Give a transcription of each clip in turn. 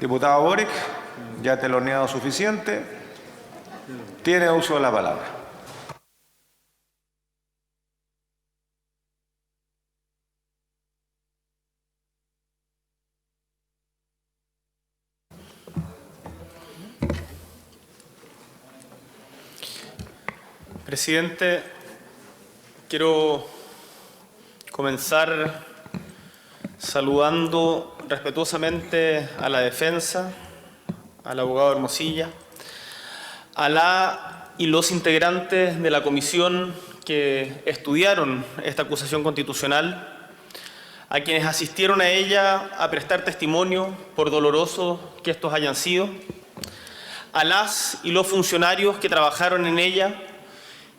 Diputado Boric, ya teloneado suficiente, tiene uso de la palabra. Presidente, quiero comenzar saludando respetuosamente a la defensa, al abogado Hermosilla, a la y los integrantes de la comisión que estudiaron esta acusación constitucional, a quienes asistieron a ella a prestar testimonio, por doloroso que estos hayan sido, a las y los funcionarios que trabajaron en ella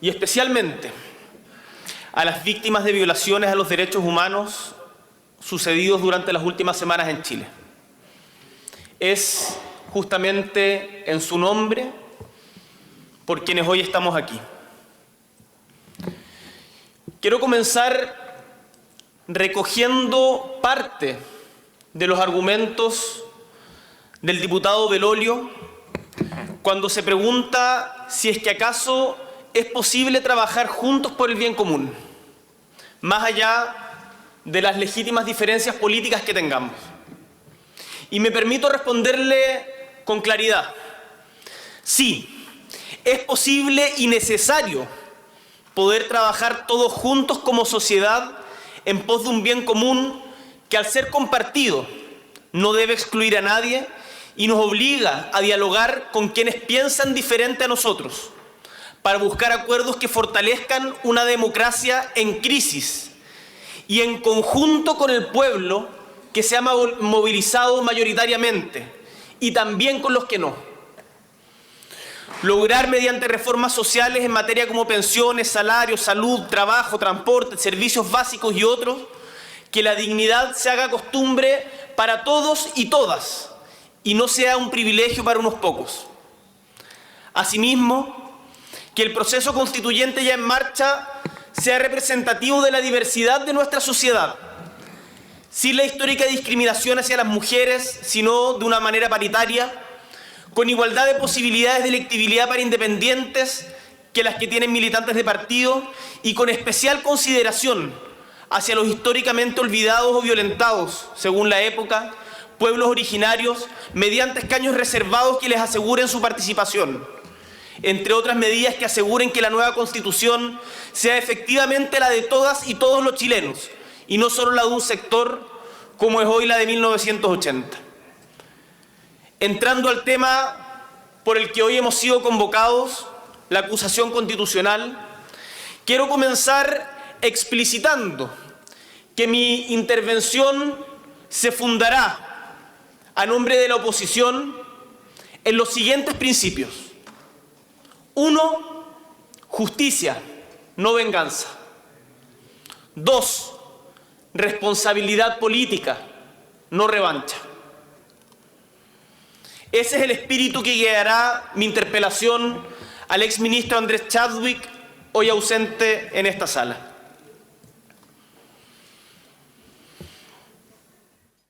y especialmente a las víctimas de violaciones a los derechos humanos sucedidos durante las últimas semanas en Chile. Es justamente en su nombre por quienes hoy estamos aquí. Quiero comenzar recogiendo parte de los argumentos del diputado Belolio cuando se pregunta si es que acaso es posible trabajar juntos por el bien común, más allá de las legítimas diferencias políticas que tengamos. Y me permito responderle con claridad. Sí, es posible y necesario poder trabajar todos juntos como sociedad en pos de un bien común que, al ser compartido, no debe excluir a nadie y nos obliga a dialogar con quienes piensan diferente a nosotros, para buscar acuerdos que fortalezcan una democracia en crisis y en conjunto con el pueblo que se ha movilizado mayoritariamente y también con los que no. Lograr mediante reformas sociales en materia como pensiones, salarios, salud, trabajo, transporte, servicios básicos y otros, que la dignidad se haga costumbre para todos y todas y no sea un privilegio para unos pocos. Asimismo, que el proceso constituyente ya en marcha sea representativo de la diversidad de nuestra sociedad, sin la histórica discriminación hacia las mujeres, sino de una manera paritaria, con igualdad de posibilidades de electibilidad para independientes que las que tienen militantes de partido y con especial consideración hacia los históricamente olvidados o violentados, según la época, pueblos originarios, mediante escaños reservados que les aseguren su participación, entre otras medidas que aseguren que la nueva Constitución sea efectivamente la de todas y todos los chilenos, y no solo la de un sector como es hoy la de 1980. Entrando al tema por el que hoy hemos sido convocados, la acusación constitucional, quiero comenzar explicitando que mi intervención se fundará a nombre de la oposición en los siguientes principios. 1. Justicia, no venganza. 2. Responsabilidad política, no revancha. Ese es el espíritu que guiará mi interpelación al exministro Andrés Chadwick, hoy ausente en esta sala.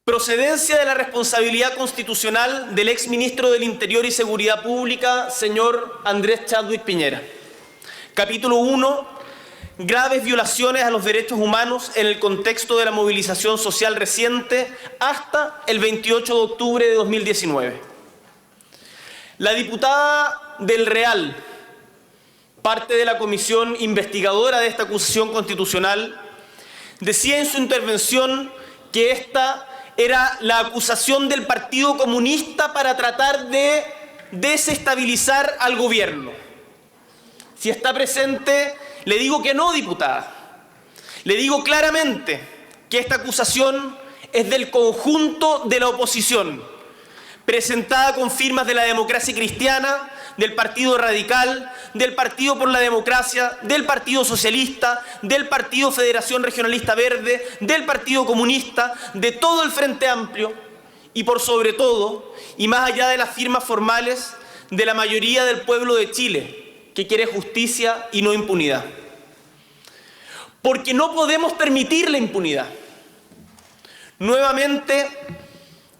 Procedencia de la responsabilidad constitucional del exministro del Interior y Seguridad Pública, señor Andrés Chadwick Piñera. Capítulo 1. Graves violaciones a los derechos humanos en el contexto de la movilización social reciente hasta el 28 de octubre de 2019. La diputada del Real, parte de la comisión investigadora de esta acusación constitucional, decía en su intervención que esta era la acusación del Partido Comunista para tratar de desestabilizar al gobierno. Si está presente, le digo que no, diputada. Le digo claramente que esta acusación es del conjunto de la oposición, presentada con firmas de la Democracia Cristiana, del Partido Radical, del Partido por la Democracia, del Partido Socialista, del Partido Federación Regionalista Verde, del Partido Comunista, de todo el Frente Amplio y, por sobre todo, y más allá de las firmas formales, de la mayoría del pueblo de Chile, que quiere justicia y no impunidad. Porque no podemos permitir la impunidad. Nuevamente,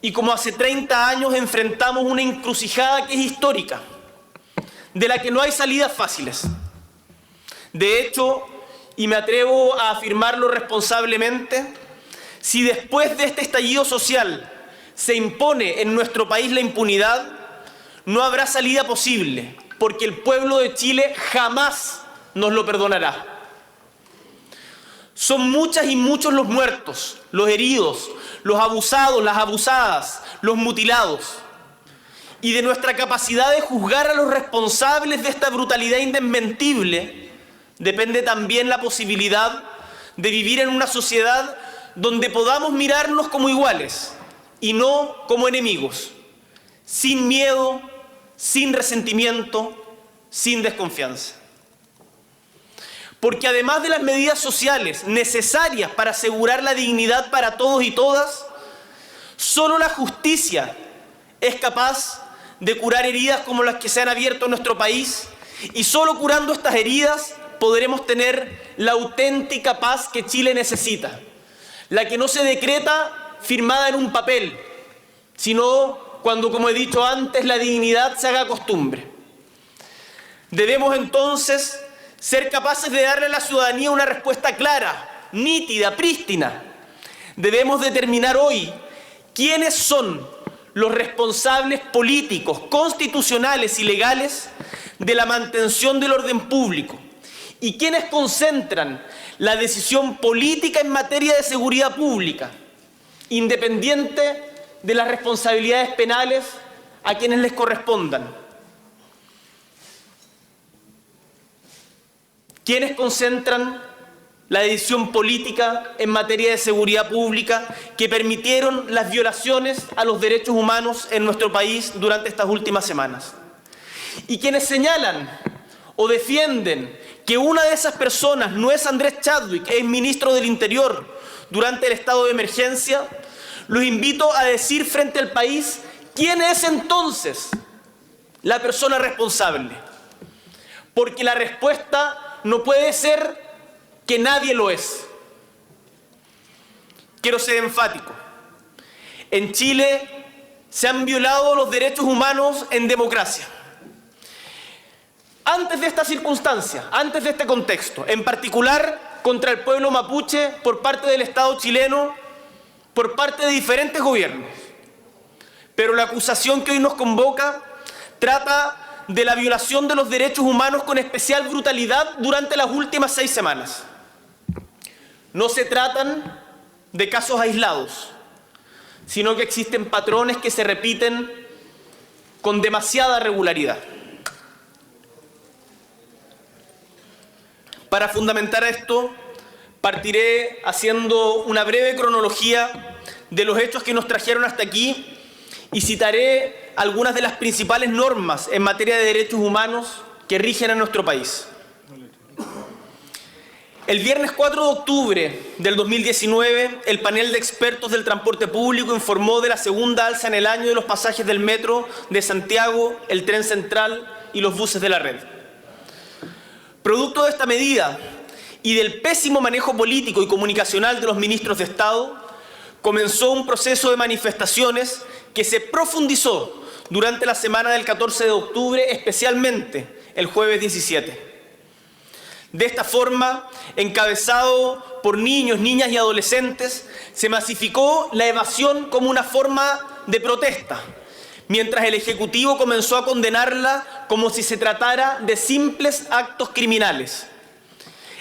y como hace 30 años enfrentamos una encrucijada que es histórica, de la que no hay salidas fáciles. De hecho, y me atrevo a afirmarlo responsablemente, si después de este estallido social se impone en nuestro país la impunidad, no habrá salida posible, porque el pueblo de Chile jamás nos lo perdonará. Son muchas y muchos los muertos, los heridos, los abusados, las abusadas, los mutilados. Y de nuestra capacidad de juzgar a los responsables de esta brutalidad indesmentible depende también la posibilidad de vivir en una sociedad donde podamos mirarnos como iguales y no como enemigos, sin miedo, sin resentimiento, sin desconfianza. Porque además de las medidas sociales necesarias para asegurar la dignidad para todos y todas, solo la justicia es capaz de curar heridas como las que se han abierto en nuestro país, y solo curando estas heridas podremos tener la auténtica paz que Chile necesita, la que no se decreta firmada en un papel, sino cuando, como he dicho antes, la dignidad se haga costumbre. Debemos entonces ser capaces de darle a la ciudadanía una respuesta clara, nítida, prístina. Debemos determinar hoy quiénes son los responsables políticos, constitucionales y legales de la mantención del orden público y quiénes concentran la decisión política en materia de seguridad pública, independiente de las responsabilidades penales a quienes les correspondan. ¿Quiénes concentran la decisión política en materia de seguridad pública que permitieron las violaciones a los derechos humanos en nuestro país durante estas últimas semanas? Y quienes señalan o defienden que una de esas personas no es Andrés Chadwick, es ministro del Interior durante el estado de emergencia, los invito a decir frente al país quién es entonces la persona responsable. Porque la respuesta no puede ser que nadie lo es. Quiero ser enfático. En Chile se han violado los derechos humanos en democracia. Antes de esta circunstancia, antes de este contexto, en particular contra el pueblo mapuche por parte del Estado chileno, por parte de diferentes gobiernos. Pero la acusación que hoy nos convoca trata de la violación de los derechos humanos con especial brutalidad durante las últimas 6 semanas. No se tratan de casos aislados, sino que existen patrones que se repiten con demasiada regularidad. Para fundamentar esto, partiré haciendo una breve cronología de los hechos que nos trajeron hasta aquí y citaré algunas de las principales normas en materia de derechos humanos que rigen a nuestro país. El viernes 4 de octubre del 2019, el panel de expertos del transporte público informó de la segunda alza en el año de los pasajes del metro de Santiago, el tren central y los buses de la red. Producto de esta medida y del pésimo manejo político y comunicacional de los ministros de Estado, comenzó un proceso de manifestaciones que se profundizó durante la semana del 14 de octubre, especialmente el jueves 17. De esta forma, encabezado por niños, niñas y adolescentes, se masificó la evasión como una forma de protesta, mientras el Ejecutivo comenzó a condenarla como si se tratara de simples actos criminales.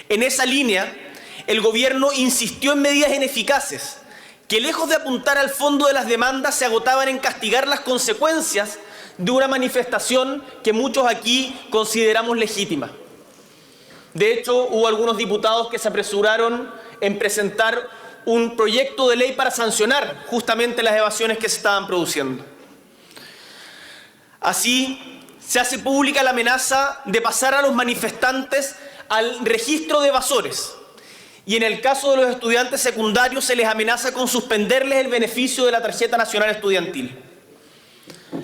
En esa línea, el gobierno insistió en medidas ineficaces, que lejos de apuntar al fondo de las demandas se agotaban en castigar las consecuencias de una manifestación que muchos aquí consideramos legítima. De hecho, hubo algunos diputados que se apresuraron en presentar un proyecto de ley para sancionar justamente las evasiones que se estaban produciendo. Así, se hace pública la amenaza de pasar a los manifestantes al registro de evasores. Y en el caso de los estudiantes secundarios se les amenaza con suspenderles el beneficio de la tarjeta nacional estudiantil.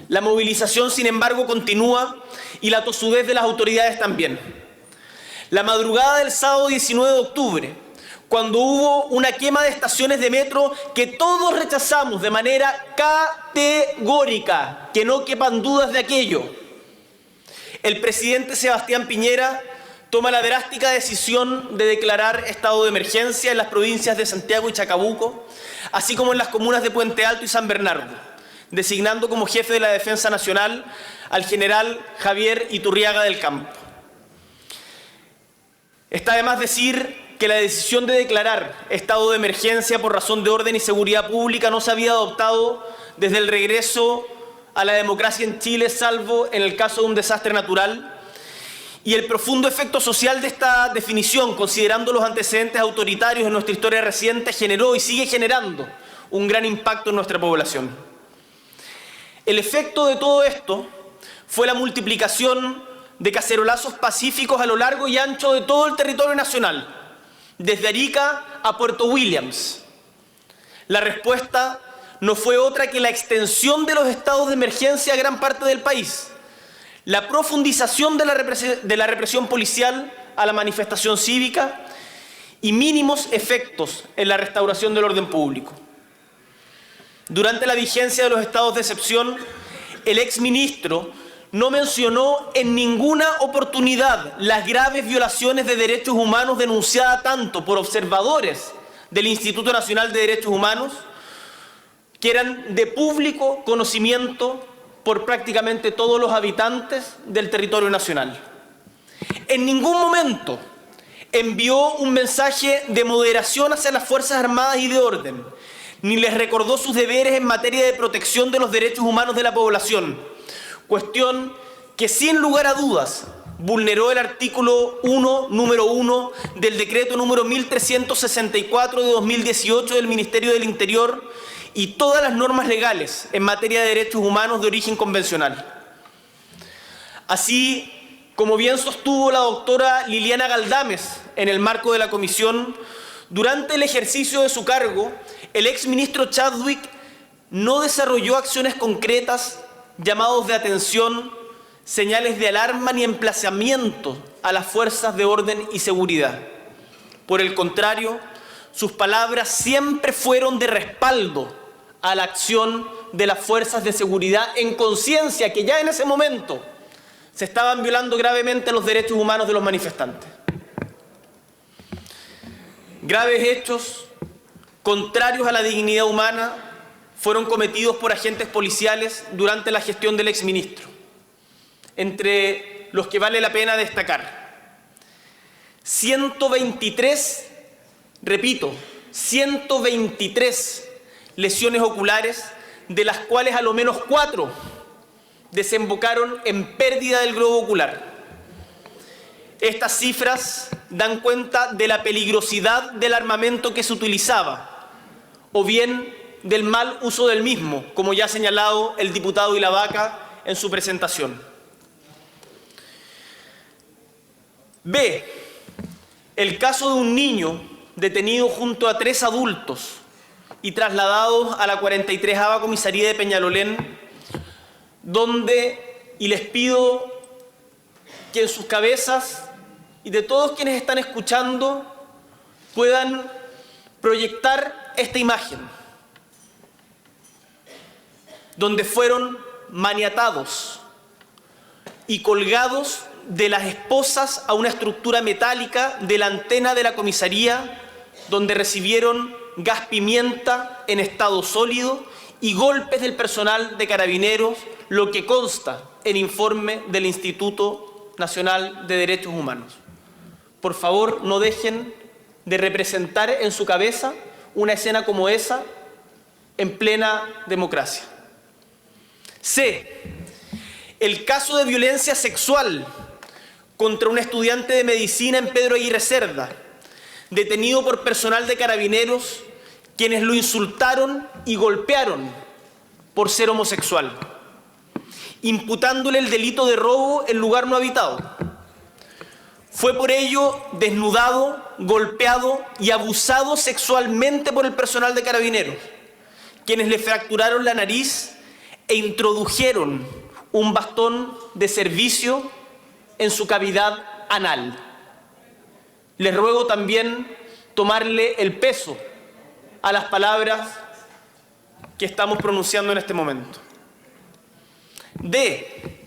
La movilización, sin embargo, continúa y la tosudez de las autoridades también. La madrugada del sábado 19 de octubre, cuando hubo una quema de estaciones de metro que todos rechazamos de manera categórica, que no quepan dudas de aquello. El presidente Sebastián Piñera toma la drástica decisión de declarar estado de emergencia en las provincias de Santiago y Chacabuco, así como en las comunas de Puente Alto y San Bernardo, designando como jefe de la Defensa Nacional al general Javier Iturriaga del Campo. Está de más decir que la decisión de declarar estado de emergencia por razón de orden y seguridad pública no se había adoptado desde el regreso a la democracia en Chile, salvo en el caso de un desastre natural, y el profundo efecto social de esta definición, considerando los antecedentes autoritarios en nuestra historia reciente, generó y sigue generando un gran impacto en nuestra población. El efecto de todo esto fue la multiplicación de cacerolazos pacíficos a lo largo y ancho de todo el territorio nacional, desde Arica a Puerto Williams. La respuesta no fue otra que la extensión de los estados de emergencia a gran parte del país, la profundización de la represión policial a la manifestación cívica y mínimos efectos en la restauración del orden público. Durante la vigencia de los estados de excepción, el exministro no mencionó en ninguna oportunidad las graves violaciones de derechos humanos denunciadas tanto por observadores del Instituto Nacional de Derechos Humanos, que eran de público conocimiento por prácticamente todos los habitantes del territorio nacional. En ningún momento envió un mensaje de moderación hacia las Fuerzas Armadas y de orden, ni les recordó sus deberes en materia de protección de los derechos humanos de la población, cuestión que sin lugar a dudas vulneró el artículo 1, número 1 del decreto número 1364 de 2018 del Ministerio del Interior y todas las normas legales en materia de derechos humanos de origen convencional. Así como bien sostuvo la doctora Liliana Galdames en el marco de la comisión, durante el ejercicio de su cargo, el exministro Chadwick no desarrolló acciones concretas, llamados de atención, señales de alarma ni emplazamientos a las fuerzas de orden y seguridad. Por el contrario, sus palabras siempre fueron de respaldo a la acción de las fuerzas de seguridad en conciencia que ya en ese momento se estaban violando gravemente los derechos humanos de los manifestantes. Graves hechos contrarios a la dignidad humana fueron cometidos por agentes policiales durante la gestión del exministro, entre los que vale la pena destacar 123, repito, 123 lesiones oculares, de las cuales a lo menos 4 desembocaron en pérdida del globo ocular. Estas cifras dan cuenta de la peligrosidad del armamento que se utilizaba, o bien del mal uso del mismo, como ya ha señalado el diputado Ilavaca en su presentación. B. El caso de un niño detenido junto a 3 adultos y trasladados a la 43ª Comisaría de Peñalolén, donde, y les pido que en sus cabezas y de todos quienes están escuchando puedan proyectar esta imagen, donde fueron maniatados y colgados de las esposas a una estructura metálica de la antena de la comisaría, donde recibieron gas pimienta en estado sólido y golpes del personal de Carabineros, lo que consta en informe del Instituto Nacional de Derechos Humanos. Por favor, no dejen de representar en su cabeza una escena como esa en plena democracia. C. El caso de violencia sexual contra un estudiante de medicina en Pedro Aguirre Cerda, detenido por personal de Carabineros, quienes lo insultaron y golpearon por ser homosexual, imputándole el delito de robo en lugar no habitado. Fue por ello desnudado, golpeado y abusado sexualmente por el personal de Carabineros, quienes le fracturaron la nariz e introdujeron un bastón de servicio en su cavidad anal. Les ruego también tomarle el peso a las palabras que estamos pronunciando en este momento. D.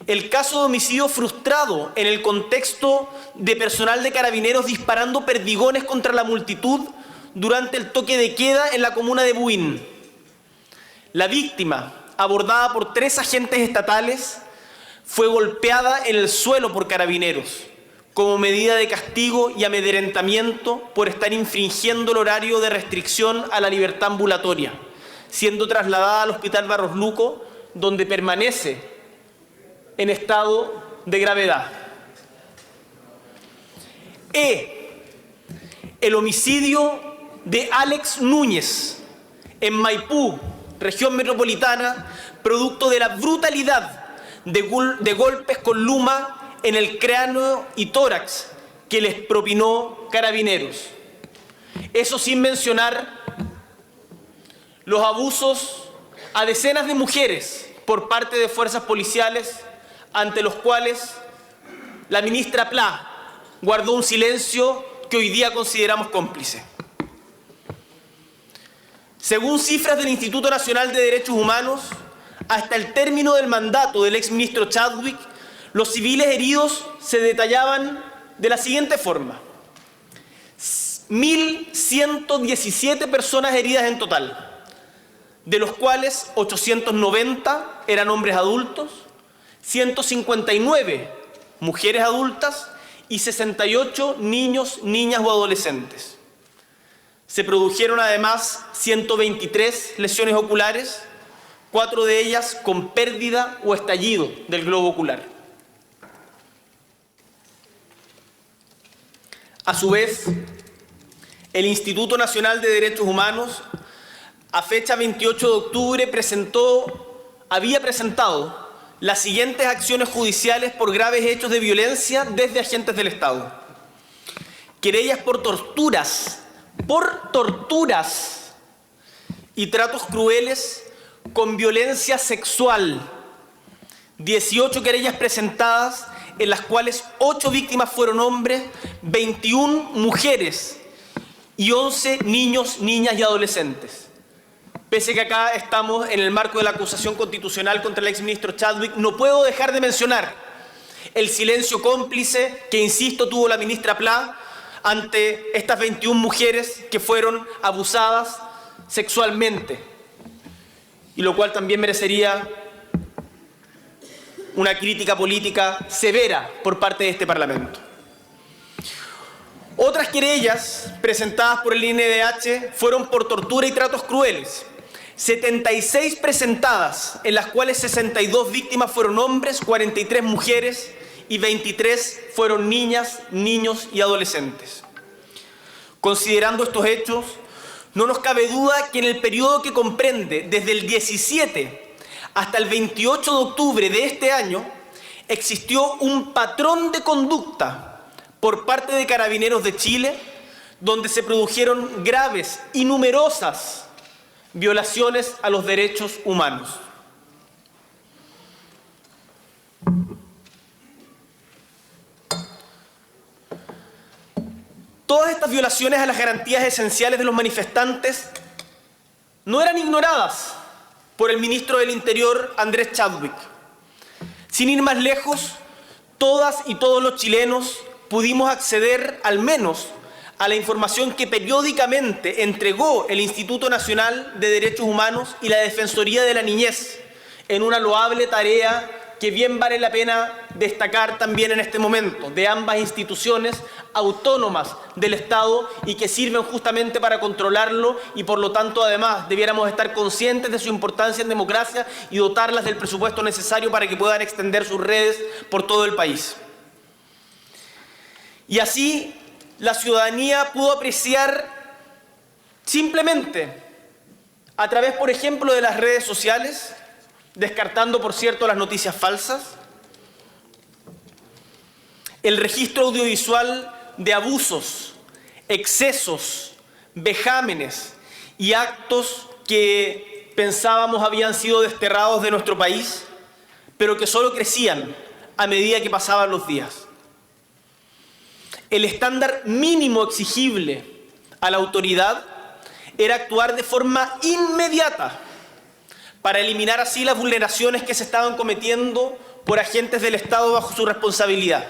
El caso de homicidio frustrado en el contexto de personal de Carabineros disparando perdigones contra la multitud durante el toque de queda en la comuna de Buin. La víctima, abordada por 3 agentes estatales, fue golpeada en el suelo por Carabineros como medida de castigo y amedrentamiento por estar infringiendo el horario de restricción a la libertad ambulatoria, siendo trasladada al Hospital Barros Luco, donde permanece en estado de gravedad. E. El homicidio de Alex Núñez en Maipú, región metropolitana, producto de la brutalidad de golpes con luma en el cráneo y tórax que les propinó Carabineros. Eso sin mencionar los abusos a decenas de mujeres por parte de fuerzas policiales, ante los cuales la ministra Pla guardó un silencio que hoy día consideramos cómplice. Según cifras del Instituto Nacional de Derechos Humanos, hasta el término del mandato del exministro Chadwick, los civiles heridos se detallaban de la siguiente forma: 1.117 personas heridas en total, de los cuales 890 eran hombres adultos, 159 mujeres adultas y 68 niños, niñas o adolescentes. Se produjeron además 123 lesiones oculares, 4 de ellas con pérdida o estallido del globo ocular. A su vez, el Instituto Nacional de Derechos Humanos, a fecha 28 de octubre, había presentado las siguientes acciones judiciales por graves hechos de violencia desde agentes del Estado: querellas por torturas y tratos crueles con violencia sexual, 18 querellas presentadas, en las cuales 8 víctimas fueron hombres, 21 mujeres y 11 niños, niñas y adolescentes. Pese a que acá estamos en el marco de la acusación constitucional contra el exministro Chadwick, no puedo dejar de mencionar el silencio cómplice que, insisto, tuvo la ministra Pla ante estas 21 mujeres que fueron abusadas sexualmente, y lo cual también merecería una crítica política severa por parte de este Parlamento. Otras querellas presentadas por el INDH fueron por tortura y tratos crueles. 76 presentadas, en las cuales 62 víctimas fueron hombres, 43 mujeres y 23 fueron niñas, niños y adolescentes. Considerando estos hechos, no nos cabe duda que en el periodo que comprende desde el 17 hasta el 28 de octubre de este año, existió un patrón de conducta por parte de Carabineros de Chile, donde se produjeron graves y numerosas violaciones a los derechos humanos. Todas estas violaciones a las garantías esenciales de los manifestantes no eran ignoradas por el ministro del Interior, Andrés Chadwick. Sin ir más lejos, todas y todos los chilenos pudimos acceder al menos a la información que periódicamente entregó el Instituto Nacional de Derechos Humanos y la Defensoría de la Niñez, en una loable tarea que bien vale la pena destacar también en este momento, de ambas instituciones autónomas del Estado y que sirven justamente para controlarlo, y por lo tanto además debiéramos estar conscientes de su importancia en democracia y dotarlas del presupuesto necesario para que puedan extender sus redes por todo el país. Y así la ciudadanía pudo apreciar simplemente a través, por ejemplo, de las redes sociales, descartando, por cierto, las noticias falsas, el registro audiovisual de abusos, excesos, vejámenes y actos que pensábamos habían sido desterrados de nuestro país, pero que solo crecían a medida que pasaban los días. El estándar mínimo exigible a la autoridad era actuar de forma inmediata para eliminar así las vulneraciones que se estaban cometiendo por agentes del Estado bajo su responsabilidad.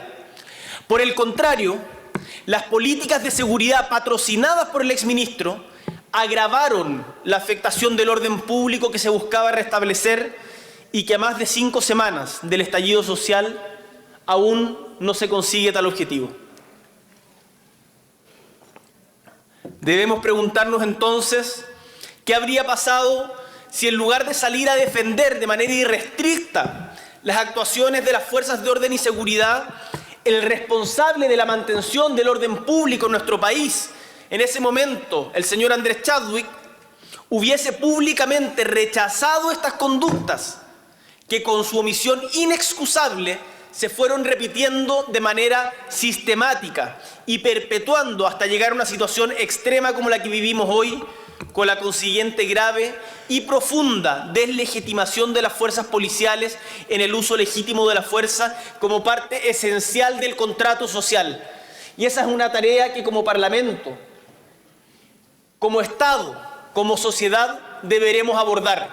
Por el contrario, las políticas de seguridad patrocinadas por el exministro agravaron la afectación del orden público que se buscaba restablecer y que a más de 5 semanas del estallido social aún no se consigue tal objetivo. Debemos preguntarnos entonces qué habría pasado si en lugar de salir a defender de manera irrestricta las actuaciones de las fuerzas de orden y seguridad, el responsable de la mantención del orden público en nuestro país, en ese momento, el señor Andrés Chadwick, hubiese públicamente rechazado estas conductas que con su omisión inexcusable se fueron repitiendo de manera sistemática y perpetuando hasta llegar a una situación extrema como la que vivimos hoy, con la consiguiente grave y profunda deslegitimación de las fuerzas policiales en el uso legítimo de la fuerza como parte esencial del contrato social. Y esa es una tarea que como Parlamento, como Estado, como sociedad deberemos abordar: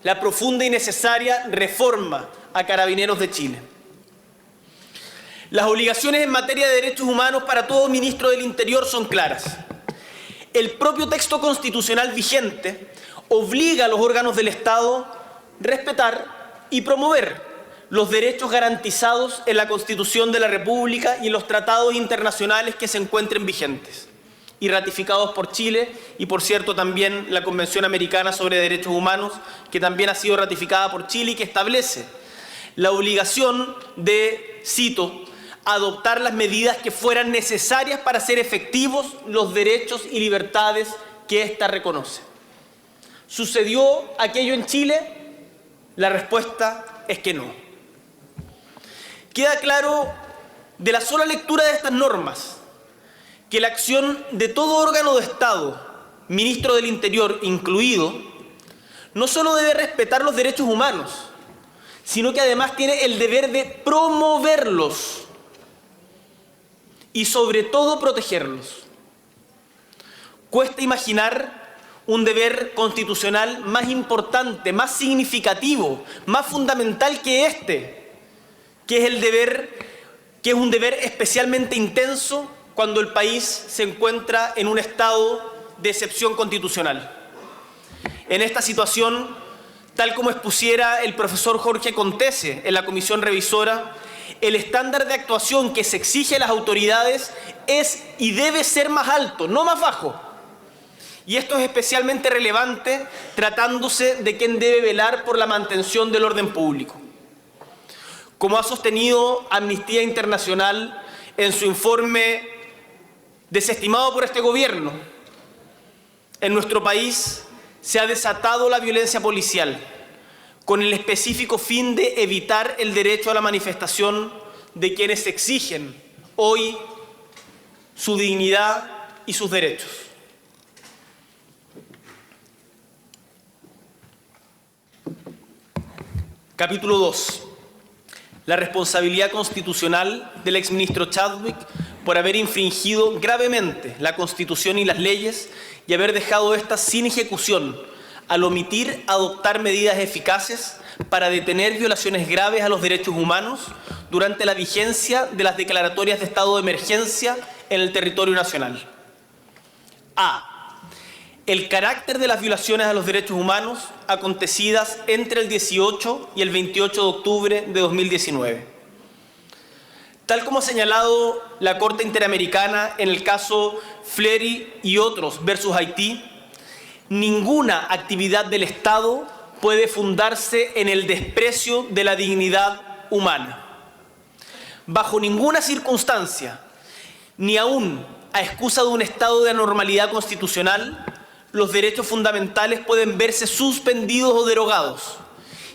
la profunda y necesaria reforma a Carabineros de Chile. Las obligaciones en materia de derechos humanos para todo ministro del Interior son claras. El propio texto constitucional vigente obliga a los órganos del Estado a respetar y promover los derechos garantizados en la Constitución de la República y en los tratados internacionales que se encuentren vigentes y ratificados por Chile, y por cierto también la Convención Americana sobre Derechos Humanos, que también ha sido ratificada por Chile y que establece la obligación de, cito, adoptar las medidas que fueran necesarias para hacer efectivos los derechos y libertades que ésta reconoce. ¿Sucedió aquello en Chile? La respuesta es que no. Queda claro de la sola lectura de estas normas que la acción de todo órgano de Estado, ministro del Interior incluido, no solo debe respetar los derechos humanos, sino que además tiene el deber de promoverlos y sobre todo protegerlos. Cuesta imaginar un deber constitucional más importante, más significativo, más fundamental que este, que es un deber especialmente intenso cuando el país se encuentra en un estado de excepción constitucional. En esta situación, tal como expusiera el profesor Jorge Contese en la comisión revisora, el estándar de actuación que se exige a las autoridades es y debe ser más alto, no más bajo. Y esto es especialmente relevante tratándose de quien debe velar por la mantención del orden público. Como ha sostenido Amnistía Internacional en su informe desestimado por este gobierno, en nuestro país se ha desatado la violencia policial con el específico fin de evitar el derecho a la manifestación de quienes exigen hoy su dignidad y sus derechos. Capítulo 2. La responsabilidad constitucional del exministro Chadwick por haber infringido gravemente la Constitución y las leyes y haber dejado estas sin ejecución al omitir adoptar medidas eficaces para detener violaciones graves a los derechos humanos durante la vigencia de las declaratorias de estado de emergencia en el territorio nacional. A. El carácter de las violaciones a los derechos humanos acontecidas entre el 18 y el 28 de octubre de 2019. Tal como ha señalado la Corte Interamericana en el caso Flery y otros versus Haití, ninguna actividad del Estado puede fundarse en el desprecio de la dignidad humana. Bajo ninguna circunstancia, ni aún a excusa de un estado de anormalidad constitucional, los derechos fundamentales pueden verse suspendidos o derogados.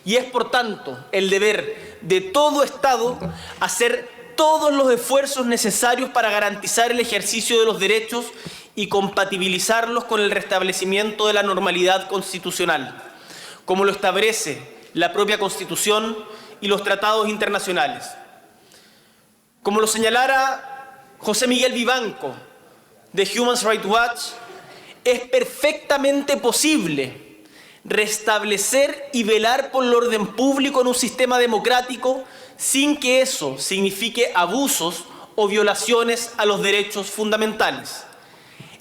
Y es, por tanto, el deber de todo Estado hacer todos los esfuerzos necesarios para garantizar el ejercicio de los derechos y compatibilizarlos con el restablecimiento de la normalidad constitucional, como lo establece la propia Constitución y los tratados internacionales. Como lo señalara José Miguel Vivanco, de Human Rights Watch, es perfectamente posible restablecer y velar por el orden público en un sistema democrático sin que eso signifique abusos o violaciones a los derechos fundamentales.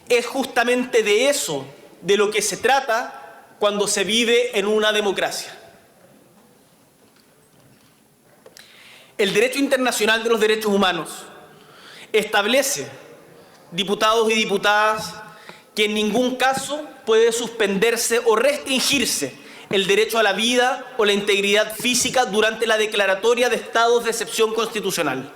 Es justamente de eso de lo que se trata cuando se vive en una democracia. El derecho internacional de los derechos humanos establece, diputados y diputadas, que en ningún caso puede suspenderse o restringirse el derecho a la vida o la integridad física durante la declaratoria de estados de excepción constitucional.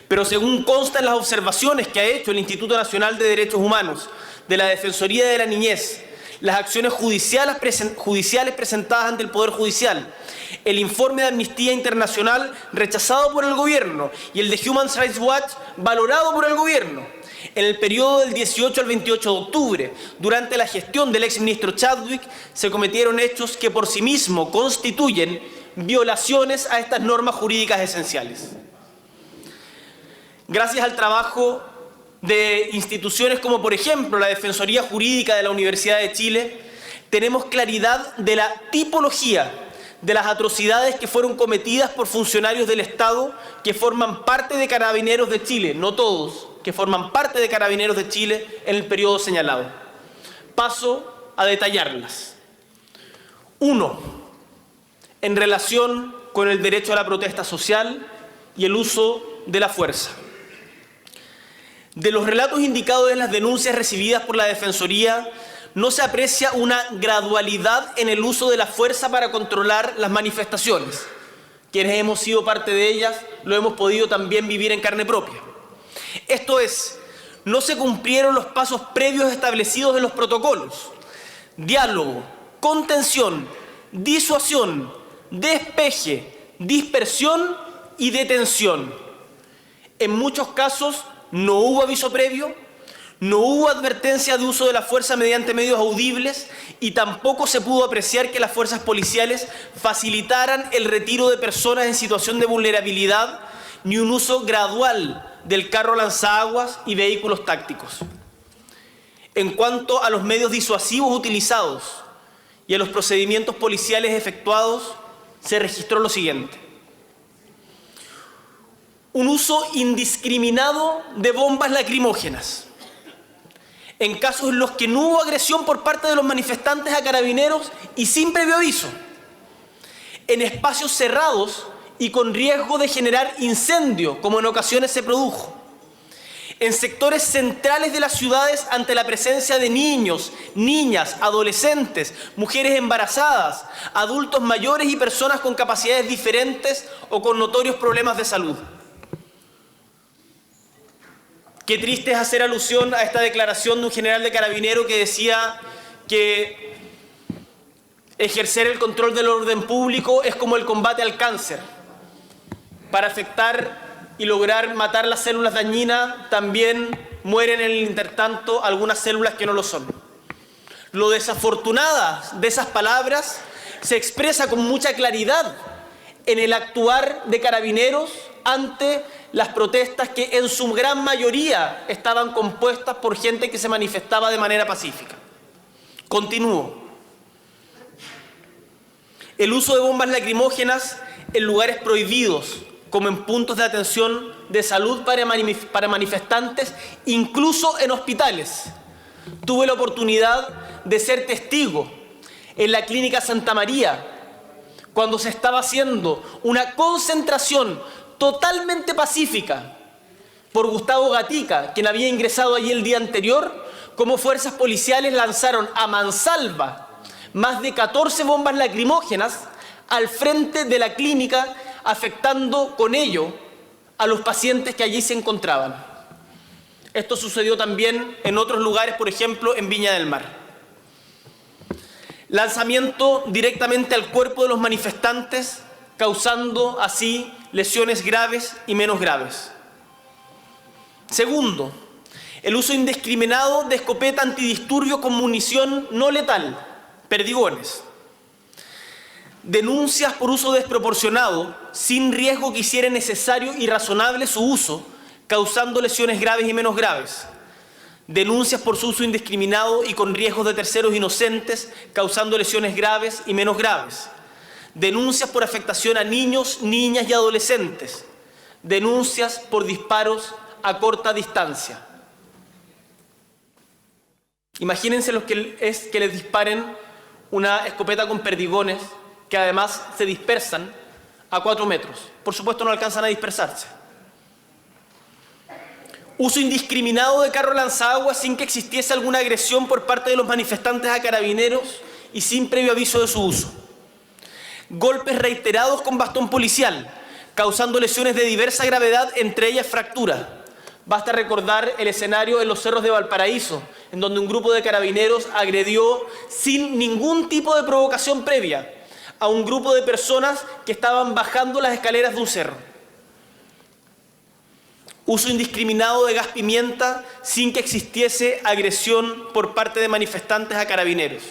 Pero según consta en las observaciones que ha hecho el Instituto Nacional de Derechos Humanos, de la Defensoría de la Niñez, las acciones judiciales presentadas ante el Poder Judicial, el informe de Amnistía Internacional rechazado por el Gobierno y el de Human Rights Watch valorado por el Gobierno, en el periodo del 18 al 28 de octubre, durante la gestión del exministro Chadwick, se cometieron hechos que por sí mismos constituyen violaciones a estas normas jurídicas esenciales. Gracias al trabajo de instituciones como, por ejemplo, la Defensoría Jurídica de la Universidad de Chile, tenemos claridad de la tipología de las atrocidades que fueron cometidas por funcionarios del Estado que forman parte de Carabineros de Chile, no todos, que forman parte de Carabineros de Chile en el periodo señalado. Paso a detallarlas. 1. En relación con el derecho a la protesta social y el uso de la fuerza. De los relatos indicados en las denuncias recibidas por la Defensoría, no se aprecia una gradualidad en el uso de la fuerza para controlar las manifestaciones. Quienes hemos sido parte de ellas lo hemos podido también vivir en carne propia. Esto es, no se cumplieron los pasos previos establecidos en los protocolos: diálogo, contención, disuasión, despeje, dispersión y detención. En muchos casos no hubo aviso previo, no hubo advertencia de uso de la fuerza mediante medios audibles y tampoco se pudo apreciar que las fuerzas policiales facilitaran el retiro de personas en situación de vulnerabilidad ni un uso gradual del carro lanzaguas y vehículos tácticos. En cuanto a los medios disuasivos utilizados y a los procedimientos policiales efectuados, se registró lo siguiente: un uso indiscriminado de bombas lacrimógenas. En casos en los que no hubo agresión por parte de los manifestantes a carabineros y sin previo aviso. En espacios cerrados y con riesgo de generar incendio, como en ocasiones se produjo. En sectores centrales de las ciudades ante la presencia de niños, niñas, adolescentes, mujeres embarazadas, adultos mayores y personas con capacidades diferentes o con notorios problemas de salud. Qué triste es hacer alusión a esta declaración de un general de Carabineros que decía que ejercer el control del orden público es como el combate al cáncer. Para afectar y lograr matar las células dañinas, también mueren en el intertanto algunas células que no lo son. Lo desafortunadas de esas palabras se expresa con mucha claridad en el actuar de Carabineros ante las protestas que en su gran mayoría estaban compuestas por gente que se manifestaba de manera pacífica. Continúo. El uso de bombas lacrimógenas en lugares prohibidos, como en puntos de atención de salud para manifestantes, incluso en hospitales. Tuve la oportunidad de ser testigo en la Clínica Santa María, cuando se estaba haciendo una concentración totalmente pacífica por Gustavo Gatica, quien había ingresado allí el día anterior, como fuerzas policiales lanzaron a mansalva más de 14 bombas lacrimógenas al frente de la clínica, afectando con ello a los pacientes que allí se encontraban. Esto sucedió también en otros lugares, por ejemplo, en Viña del Mar. Lanzamiento directamente al cuerpo de los manifestantes, causando así lesiones graves y menos graves. Segundo, el uso indiscriminado de escopeta antidisturbios con munición no letal, perdigones. Denuncias por uso desproporcionado, sin riesgo que hiciera necesario y razonable su uso, causando lesiones graves y menos graves. Denuncias por su uso indiscriminado y con riesgos de terceros inocentes, causando lesiones graves y menos graves. Denuncias por afectación a niños, niñas y adolescentes. Denuncias por disparos a corta distancia. Imagínense lo que es que les disparen una escopeta con perdigones que además se dispersan a 4 metros. Por supuesto no alcanzan a dispersarse. Uso indiscriminado de carro lanzaguas sin que existiese alguna agresión por parte de los manifestantes a carabineros y sin previo aviso de su uso. Golpes reiterados con bastón policial, causando lesiones de diversa gravedad, entre ellas fractura. Basta recordar el escenario en los cerros de Valparaíso, en donde un grupo de carabineros agredió sin ningún tipo de provocación previa a un grupo de personas que estaban bajando las escaleras de un cerro. Uso indiscriminado de gas pimienta sin que existiese agresión por parte de manifestantes a carabineros.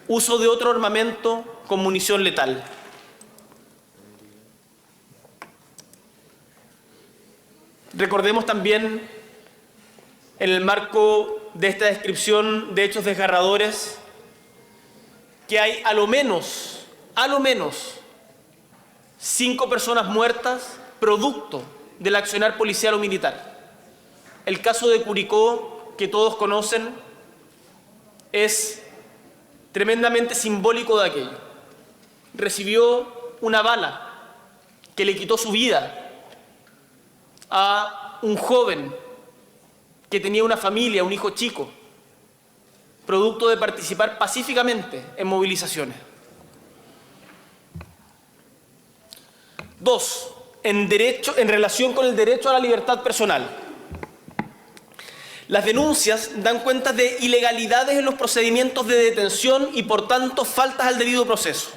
Uso de otro armamento con munición letal. Recordemos también, en el marco de esta descripción de hechos desgarradores, que hay a lo menos 5 personas muertas producto del accionar policial o militar. El caso de Curicó, que todos conocen, es tremendamente simbólico de aquello. Recibió una bala que le quitó su vida a un joven que tenía una familia, un hijo chico, producto de participar pacíficamente en movilizaciones. 2. En relación con el derecho a la libertad personal. Las denuncias dan cuenta de ilegalidades en los procedimientos de detención y, por tanto, faltas al debido proceso.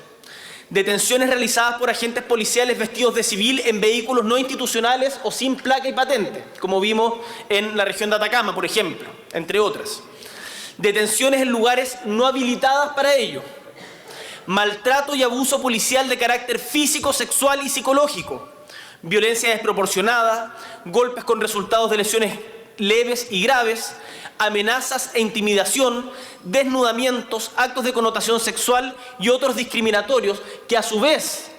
Detenciones realizadas por agentes policiales vestidos de civil en vehículos no institucionales o sin placa y patente, como vimos en la región de Atacama, por ejemplo, entre otras. Detenciones en lugares no habilitadas para ello. Maltrato y abuso policial de carácter físico, sexual y psicológico. Violencia desproporcionada, golpes con resultados de lesiones leves y graves, amenazas e intimidación, desnudamientos, actos de connotación sexual y otros discriminatorios que a su vez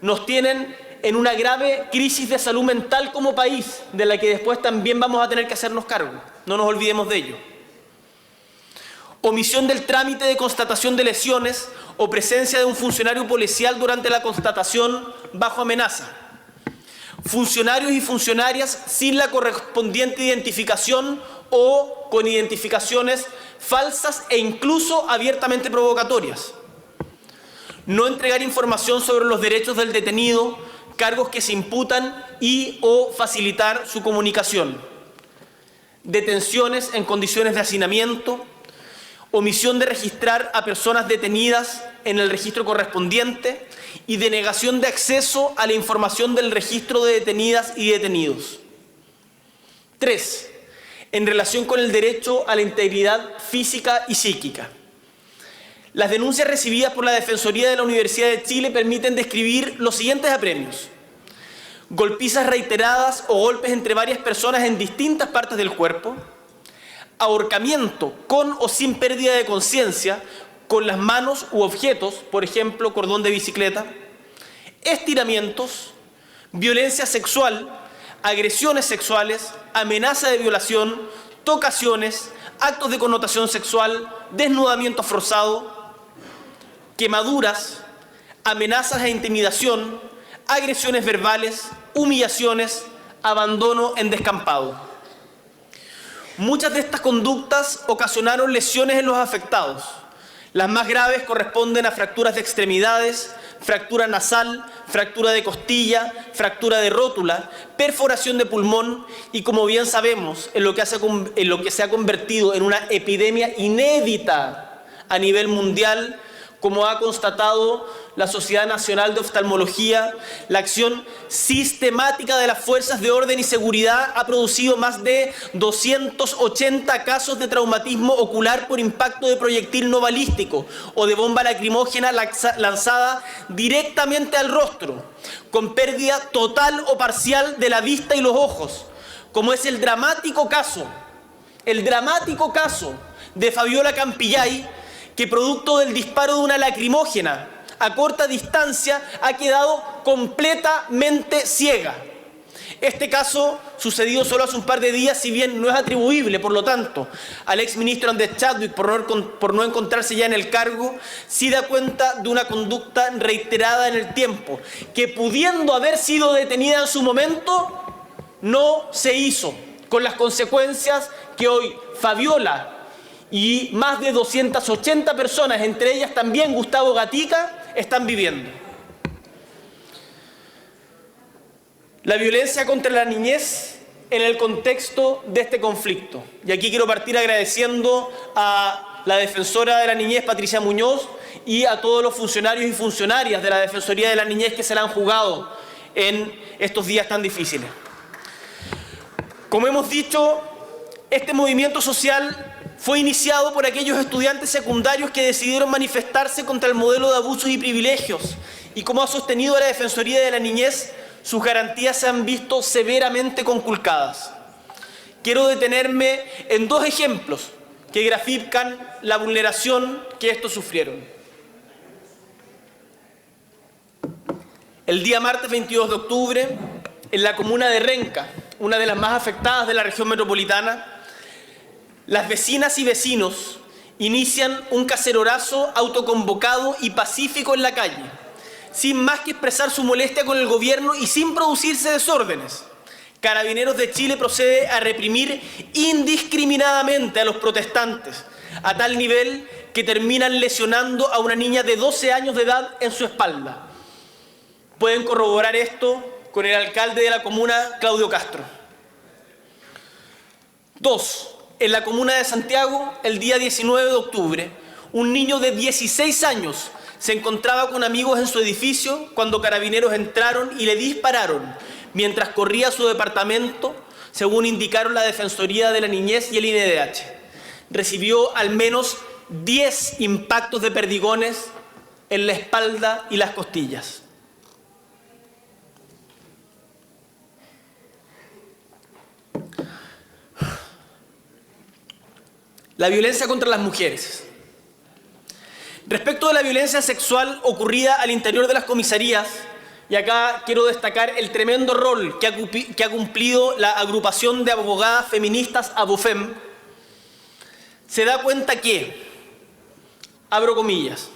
nos tienen en una grave crisis de salud mental como país, de la que después también vamos a tener que hacernos cargo. No nos olvidemos de ello. Omisión del trámite de constatación de lesiones o presencia de un funcionario policial durante la constatación bajo amenaza. Funcionarios y funcionarias sin la correspondiente identificación o con identificaciones falsas e incluso abiertamente provocatorias. No entregar información sobre los derechos del detenido, cargos que se imputan y o facilitar su comunicación. Detenciones en condiciones de hacinamiento, omisión de registrar a personas detenidas en el registro correspondiente y denegación de acceso a la información del registro de detenidas y detenidos. 3. En relación con el derecho a la integridad física y psíquica. Las denuncias recibidas por la Defensoría de la Universidad de Chile permiten describir los siguientes apremios: golpizas reiteradas o golpes entre varias personas en distintas partes del cuerpo, ahorcamiento con o sin pérdida de conciencia con las manos u objetos, por ejemplo, cordón de bicicleta, estiramientos, violencia sexual, agresiones sexuales, amenaza de violación, tocaciones, actos de connotación sexual, desnudamiento forzado, quemaduras, amenazas e intimidación, agresiones verbales, humillaciones, abandono en descampado. Muchas de estas conductas ocasionaron lesiones en los afectados. Las más graves corresponden a fracturas de extremidades, fractura nasal, fractura de costilla, fractura de rótula, perforación de pulmón y, como bien sabemos, en lo que se ha convertido en una epidemia inédita a nivel mundial, como ha constatado la Sociedad Nacional de Oftalmología, la acción sistemática de las fuerzas de orden y seguridad ha producido más de 280 casos de traumatismo ocular por impacto de proyectil no balístico o de bomba lacrimógena lanzada directamente al rostro, con pérdida total o parcial de la vista y los ojos, como es el dramático caso de Fabiola Campillay, que producto del disparo de una lacrimógena a corta distancia ha quedado completamente ciega. Este caso, sucedido solo hace un par de días, si bien no es atribuible, por lo tanto, al exministro Andrés Chadwick por no encontrarse ya en el cargo, sí da cuenta de una conducta reiterada en el tiempo, que pudiendo haber sido detenida en su momento, no se hizo, con las consecuencias que hoy Fabiola y más de 280 personas, entre ellas también Gustavo Gatica, están viviendo. La violencia contra la niñez en el contexto de este conflicto. Y aquí quiero partir agradeciendo a la defensora de la niñez, Patricia Muñoz, y a todos los funcionarios y funcionarias de la Defensoría de la Niñez que se la han jugado en estos días tan difíciles. Como hemos dicho, este movimiento social fue iniciado por aquellos estudiantes secundarios que decidieron manifestarse contra el modelo de abusos y privilegios, y como ha sostenido la Defensoría de la Niñez, sus garantías se han visto severamente conculcadas. Quiero detenerme en dos ejemplos que grafican la vulneración que estos sufrieron. El día martes 22 de octubre, en la comuna de Renca, una de las más afectadas de la región metropolitana, las vecinas y vecinos inician un cacerolazo autoconvocado y pacífico en la calle, sin más que expresar su molestia con el gobierno y sin producirse desórdenes. Carabineros de Chile procede a reprimir indiscriminadamente a los protestantes, a tal nivel que terminan lesionando a una niña de 12 años de edad en su espalda. Pueden corroborar esto con el alcalde de la comuna, Claudio Castro. 2. En la comuna de Santiago, el día 19 de octubre, un niño de 16 años se encontraba con amigos en su edificio cuando carabineros entraron y le dispararon mientras corría a su departamento, según indicaron la Defensoría de la Niñez y el INDH. Recibió al menos 10 impactos de perdigones en la espalda y las costillas. La violencia contra las mujeres. Respecto de la violencia sexual ocurrida al interior de las comisarías, y acá quiero destacar el tremendo rol que ha cumplido la agrupación de abogadas feministas ABOFEM, se da cuenta que, abro comillas,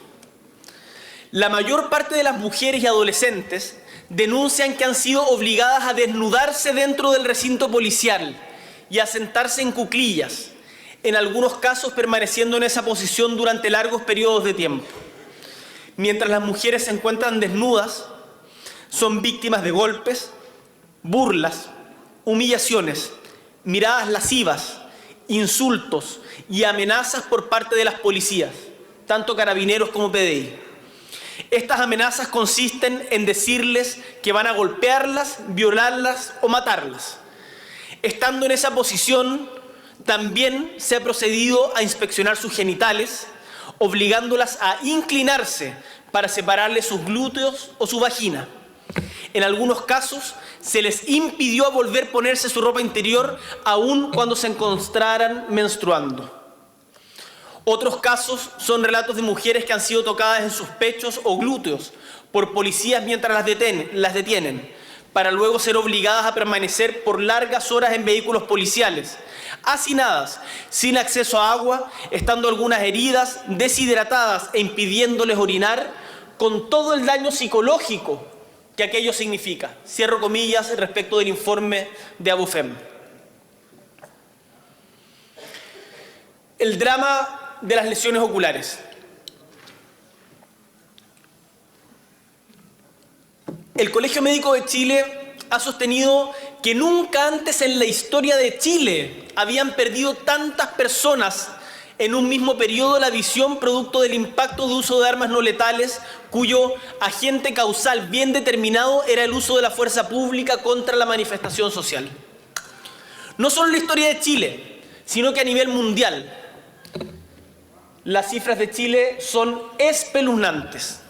la mayor parte de las mujeres y adolescentes denuncian que han sido obligadas a desnudarse dentro del recinto policial y a sentarse en cuclillas, en algunos casos permaneciendo en esa posición durante largos periodos de tiempo. Mientras las mujeres se encuentran desnudas, son víctimas de golpes, burlas, humillaciones, miradas lascivas, insultos y amenazas por parte de las policías, tanto carabineros como PDI. Estas amenazas consisten en decirles que van a golpearlas, violarlas o matarlas. Estando en esa posición, también se ha procedido a inspeccionar sus genitales, obligándolas a inclinarse para separarles sus glúteos o su vagina. En algunos casos, se les impidió volver a ponerse su ropa interior aun cuando se encontraran menstruando. Otros casos son relatos de mujeres que han sido tocadas en sus pechos o glúteos por policías mientras las detienen, para luego ser obligadas a permanecer por largas horas en vehículos policiales, hacinadas, sin acceso a agua, estando algunas heridas, deshidratadas e impidiéndoles orinar, con todo el daño psicológico que aquello significa. Cierro comillas respecto del informe de ABOFEM. El drama de las lesiones oculares. El Colegio Médico de Chile ha sostenido que nunca antes en la historia de Chile habían perdido tantas personas en un mismo periodo la visión producto del impacto de uso de armas no letales cuyo agente causal bien determinado era el uso de la fuerza pública contra la manifestación social. No solo en la historia de Chile, sino que a nivel mundial, las cifras de Chile son espeluznantes.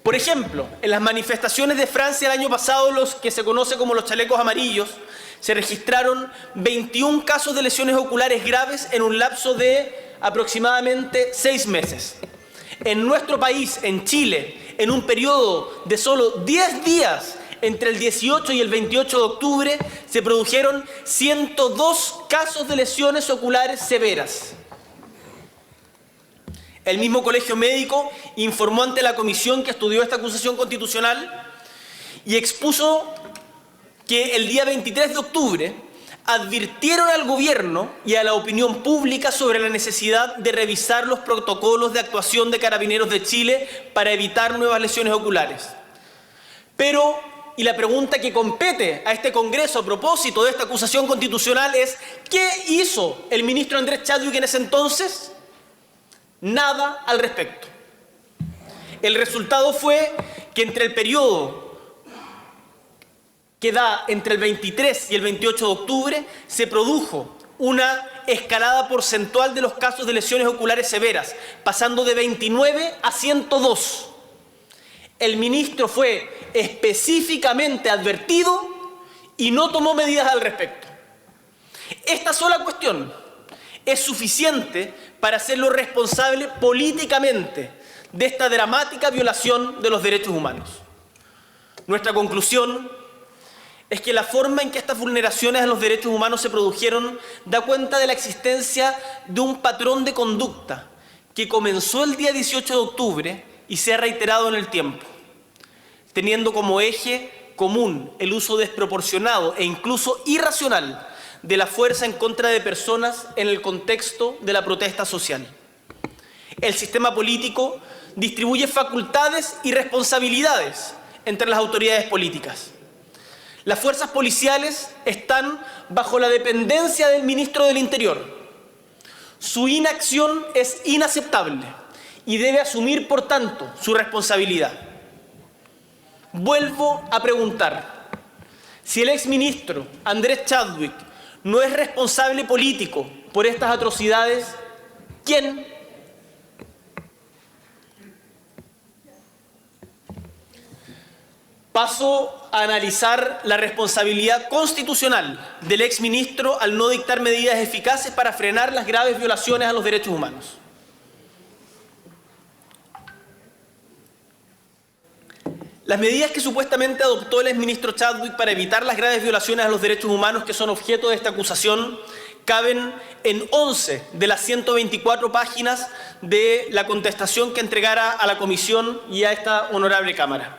Por ejemplo, en las manifestaciones de Francia el año pasado, los que se conoce como los chalecos amarillos, se registraron 21 casos de lesiones oculares graves en un lapso de aproximadamente 6 meses. En nuestro país, en Chile, en un periodo de solo 10 días, entre el 18 y el 28 de octubre, se produjeron 102 casos de lesiones oculares severas. El mismo Colegio Médico informó ante la comisión que estudió esta acusación constitucional y expuso que el día 23 de octubre advirtieron al gobierno y a la opinión pública sobre la necesidad de revisar los protocolos de actuación de Carabineros de Chile para evitar nuevas lesiones oculares. Pero, y la pregunta que compete a este Congreso a propósito de esta acusación constitucional es, ¿qué hizo el ministro Andrés Chadwick en ese entonces? Nada al respecto. El resultado fue que entre el periodo que da entre el 23 y el 28 de octubre se produjo una escalada porcentual de los casos de lesiones oculares severas, pasando de 29 a 102. El ministro fue específicamente advertido y no tomó medidas al respecto. Esta sola cuestión es suficiente para hacerlo responsable políticamente de esta dramática violación de los derechos humanos. Nuestra conclusión es que la forma en que estas vulneraciones a los derechos humanos se produjeron da cuenta de la existencia de un patrón de conducta que comenzó el día 18 de octubre y se ha reiterado en el tiempo, teniendo como eje común el uso desproporcionado e incluso irracional de la fuerza en contra de personas en el contexto de la protesta social. El sistema político distribuye facultades y responsabilidades entre las autoridades políticas. Las fuerzas policiales están bajo la dependencia del ministro del Interior. Su inacción es inaceptable y debe asumir, por tanto, su responsabilidad. Vuelvo a preguntar, si el exministro Andrés Chadwick no es responsable político por estas atrocidades, ¿quién? Paso a analizar la responsabilidad constitucional del exministro al no dictar medidas eficaces para frenar las graves violaciones a los derechos humanos. Las medidas que supuestamente adoptó el exministro Chadwick para evitar las graves violaciones a los derechos humanos que son objeto de esta acusación caben en 11 de las 124 páginas de la contestación que entregara a la comisión y a esta honorable Cámara.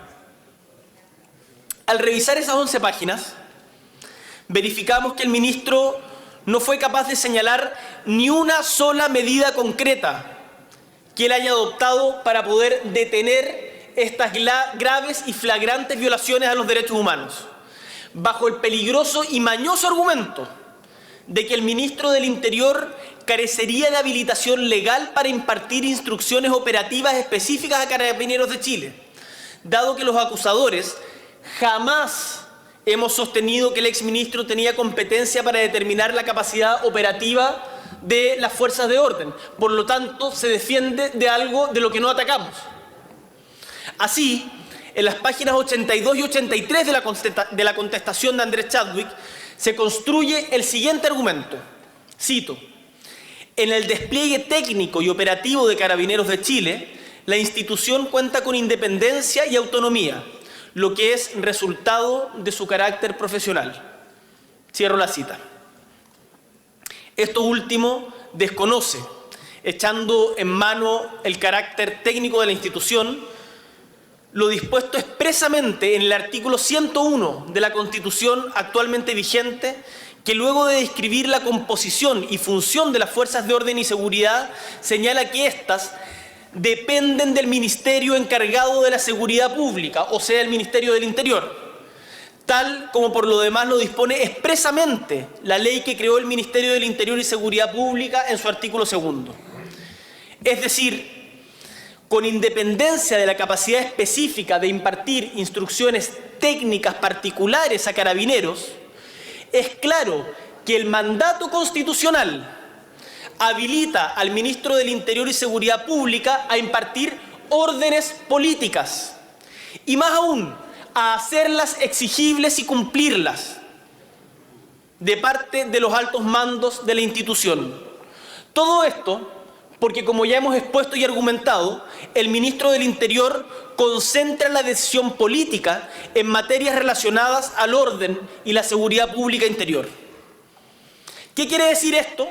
Al revisar esas 11 páginas, verificamos que el ministro no fue capaz de señalar ni una sola medida concreta que él haya adoptado para poder detener estas graves y flagrantes violaciones a los derechos humanos, bajo el peligroso y mañoso argumento de que el ministro del Interior carecería de habilitación legal para impartir instrucciones operativas específicas a Carabineros de Chile, dado que los acusadores jamás hemos sostenido que el exministro tenía competencia para determinar la capacidad operativa de las fuerzas de orden. Por lo tanto, se defiende de algo de lo que no atacamos. Así, en las páginas 82 y 83 de la contestación de Andrés Chadwick, se construye el siguiente argumento. Cito: en el despliegue técnico y operativo de Carabineros de Chile, la institución cuenta con independencia y autonomía, lo que es resultado de su carácter profesional. Cierro la cita. Esto último desconoce, echando en mano el carácter técnico de la institución, lo dispuesto expresamente en el artículo 101 de la Constitución actualmente vigente, que luego de describir la composición y función de las fuerzas de orden y seguridad, señala que éstas dependen del ministerio encargado de la seguridad pública, o sea, el Ministerio del Interior. tal como por lo demás lo dispone expresamente la ley que creó el Ministerio del Interior y Seguridad Pública en su artículo 2. Es decir, con independencia de la capacidad específica de impartir instrucciones técnicas particulares a Carabineros, es claro que el mandato constitucional habilita al Ministro del Interior y Seguridad Pública a impartir órdenes políticas y, más aún, a hacerlas exigibles y cumplirlas de parte de los altos mandos de la institución. Todo esto porque, como ya hemos expuesto y argumentado, el Ministro del Interior concentra la decisión política en materias relacionadas al orden y la seguridad pública interior. ¿Qué quiere decir esto?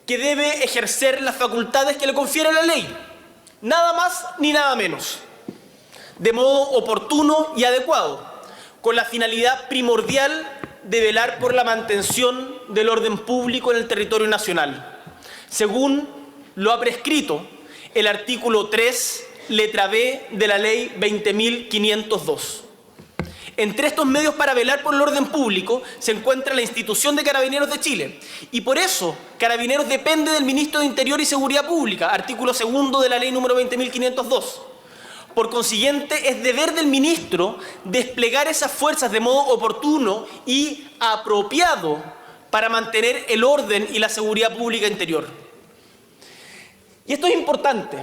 Que debe ejercer las facultades que le confiere la ley, nada más ni nada menos, de modo oportuno y adecuado, con la finalidad primordial de velar por la mantención del orden público en el territorio nacional, según lo ha prescrito el artículo 3, letra B de la Ley 20.502. Entre estos medios para velar por el orden público se encuentra la institución de Carabineros de Chile, y por eso Carabineros depende del Ministro de Interior y Seguridad Pública, artículo 2 de la Ley número 20.502. Por consiguiente, es deber del Ministro desplegar esas fuerzas de modo oportuno y apropiado para mantener el orden y la seguridad pública interior. Y esto es importante.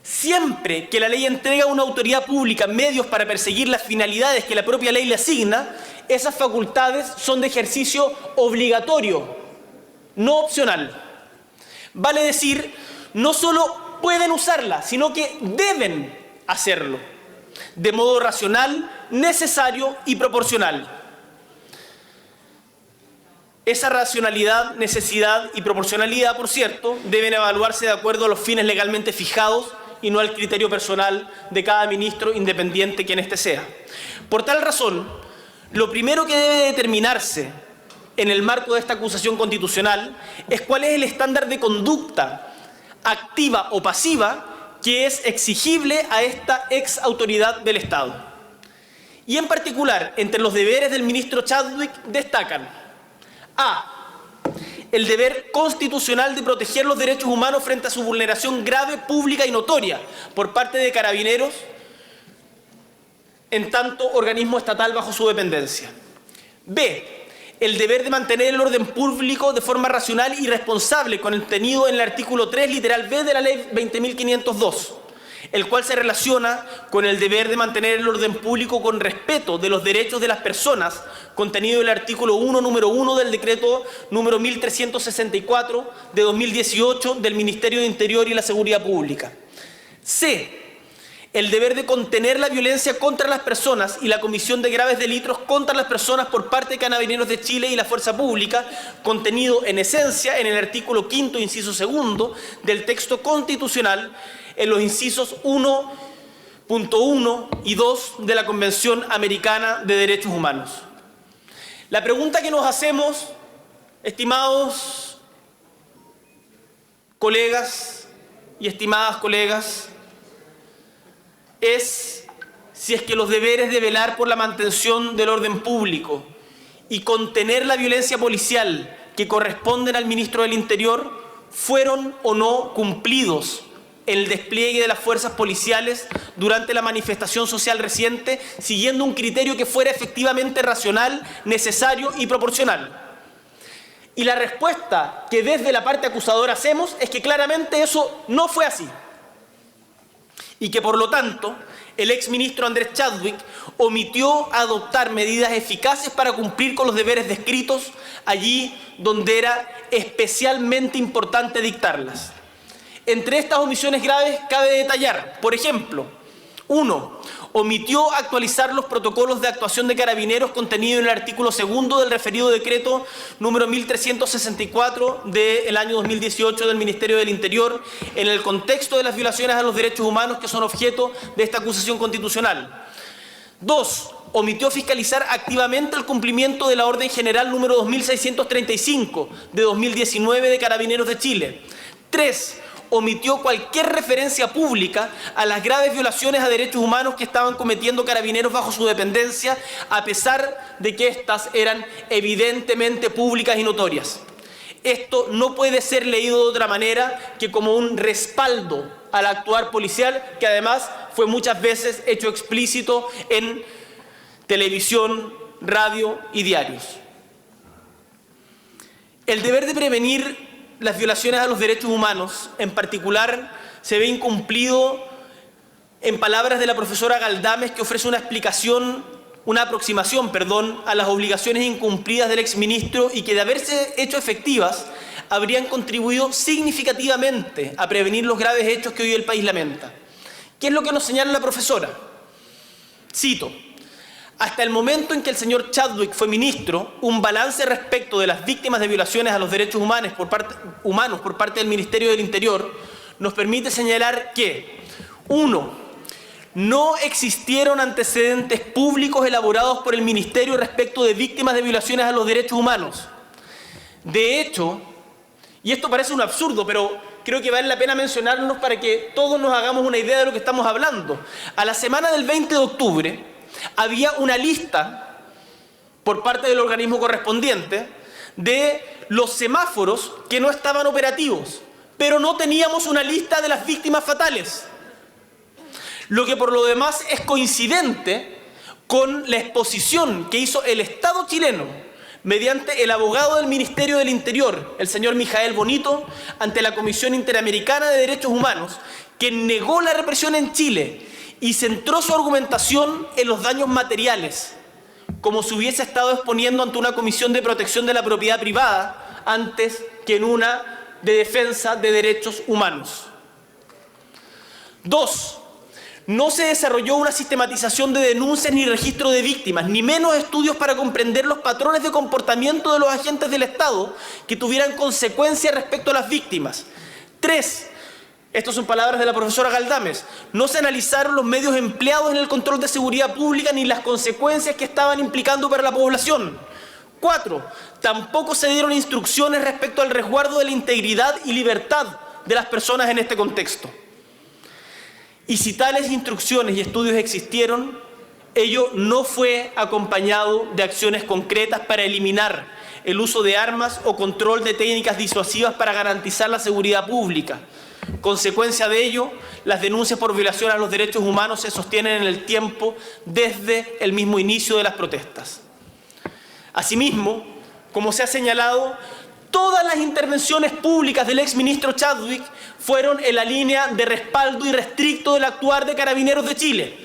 Siempre que la ley entrega a una autoridad pública medios para perseguir las finalidades que la propia ley le asigna, esas facultades son de ejercicio obligatorio, no opcional. Vale decir, no solo pueden usarla, sino que deben hacerlo, de modo racional, necesario y proporcional. Esa racionalidad, necesidad y proporcionalidad, por cierto, deben evaluarse de acuerdo a los fines legalmente fijados y no al criterio personal de cada ministro, independiente quien éste sea. Por tal razón, lo primero que debe determinarse en el marco de esta acusación constitucional es cuál es el estándar de conducta activa o pasiva que es exigible a esta ex autoridad del Estado. Y en particular, entre los deberes del ministro Chadwick destacan: A. El deber constitucional de proteger los derechos humanos frente a su vulneración grave, pública y notoria por parte de Carabineros, en tanto organismo estatal bajo su dependencia. B. El deber de mantener el orden público de forma racional y responsable, contenido en el artículo 3, literal B de la Ley 20.502, el cual se relaciona con el deber de mantener el orden público con respeto de los derechos de las personas, contenido en el artículo 1, número 1 del decreto número 1364 de 2018 del Ministerio de Interior y la Seguridad Pública. C. El deber de contener la violencia contra las personas y la comisión de graves delitos contra las personas por parte de Carabineros de Chile y la Fuerza Pública, contenido en esencia en el artículo 5, inciso 2 del texto constitucional, en los incisos 1.1 y 2 de la Convención Americana de Derechos Humanos. La pregunta que nos hacemos, estimados colegas y estimadas colegas, es si es que los deberes de velar por la mantención del orden público y contener la violencia policial que corresponden al Ministro del Interior fueron o no cumplidos en el despliegue de las fuerzas policiales durante la manifestación social reciente, siguiendo un criterio que fuera efectivamente racional, necesario y proporcional. Y la respuesta que desde la parte acusadora hacemos es que claramente eso no fue así. Y que por lo tanto el exministro Andrés Chadwick omitió adoptar medidas eficaces para cumplir con los deberes descritos allí donde era especialmente importante dictarlas. Entre estas omisiones graves cabe detallar, por ejemplo, 1. Omitió actualizar los protocolos de actuación de Carabineros contenido en el artículo 2 del referido decreto número 1364 del año 2018 del Ministerio del Interior en el contexto de las violaciones a los derechos humanos que son objeto de esta acusación constitucional. 2. Omitió fiscalizar activamente el cumplimiento de la Orden General número 2635 de 2019 de Carabineros de Chile. 3. omitió cualquier referencia pública a las graves violaciones a derechos humanos que estaban cometiendo carabineros bajo su dependencia, a pesar de que éstas eran evidentemente públicas y notorias. Esto no puede ser leído de otra manera que como un respaldo al actuar policial, que además fue muchas veces hecho explícito en televisión, radio y diarios. El deber de prevenir las violaciones a los derechos humanos, en particular, se ve incumplido en palabras de la profesora Galdames, que ofrece una aproximación a las obligaciones incumplidas del exministro y que, de haberse hecho efectivas, habrían contribuido significativamente a prevenir los graves hechos que hoy el país lamenta. ¿Qué es lo que nos señala la profesora? Cito: hasta el momento en que el señor Chadwick fue ministro, un balance respecto de las víctimas de violaciones a los derechos humanos por parte del Ministerio del Interior nos permite señalar que 1. No existieron antecedentes públicos elaborados por el Ministerio respecto de víctimas de violaciones a los derechos humanos. De hecho, y esto parece un absurdo, pero creo que vale la pena mencionarnos para que todos nos hagamos una idea de lo que estamos hablando. A la semana del 20 de octubre había una lista por parte del organismo correspondiente de los semáforos que no estaban operativos, pero no teníamos una lista de las víctimas fatales. Lo que por lo demás es coincidente con la exposición que hizo el Estado chileno mediante el abogado del Ministerio del Interior, el señor Mijael Bonito, ante la Comisión Interamericana de Derechos Humanos, que negó la represión en Chile y centró su argumentación en los daños materiales, como si hubiese estado exponiendo ante una comisión de protección de la propiedad privada antes que en una de defensa de derechos humanos. 2. No se desarrolló una sistematización de denuncias ni registro de víctimas, ni menos estudios para comprender los patrones de comportamiento de los agentes del Estado que tuvieran consecuencias respecto a las víctimas. 3. Estas son palabras de la profesora Galdames. No se analizaron los medios empleados en el control de seguridad pública ni las consecuencias que estaban implicando para la población. 4. Tampoco se dieron instrucciones respecto al resguardo de la integridad y libertad de las personas en este contexto. Y si tales instrucciones y estudios existieron, ello no fue acompañado de acciones concretas para eliminar el uso de armas o control de técnicas disuasivas para garantizar la seguridad pública. Consecuencia de ello, las denuncias por violación a los derechos humanos se sostienen en el tiempo desde el mismo inicio de las protestas. Asimismo, como se ha señalado, todas las intervenciones públicas del exministro Chadwick fueron en la línea de respaldo irrestricto del actuar de Carabineros de Chile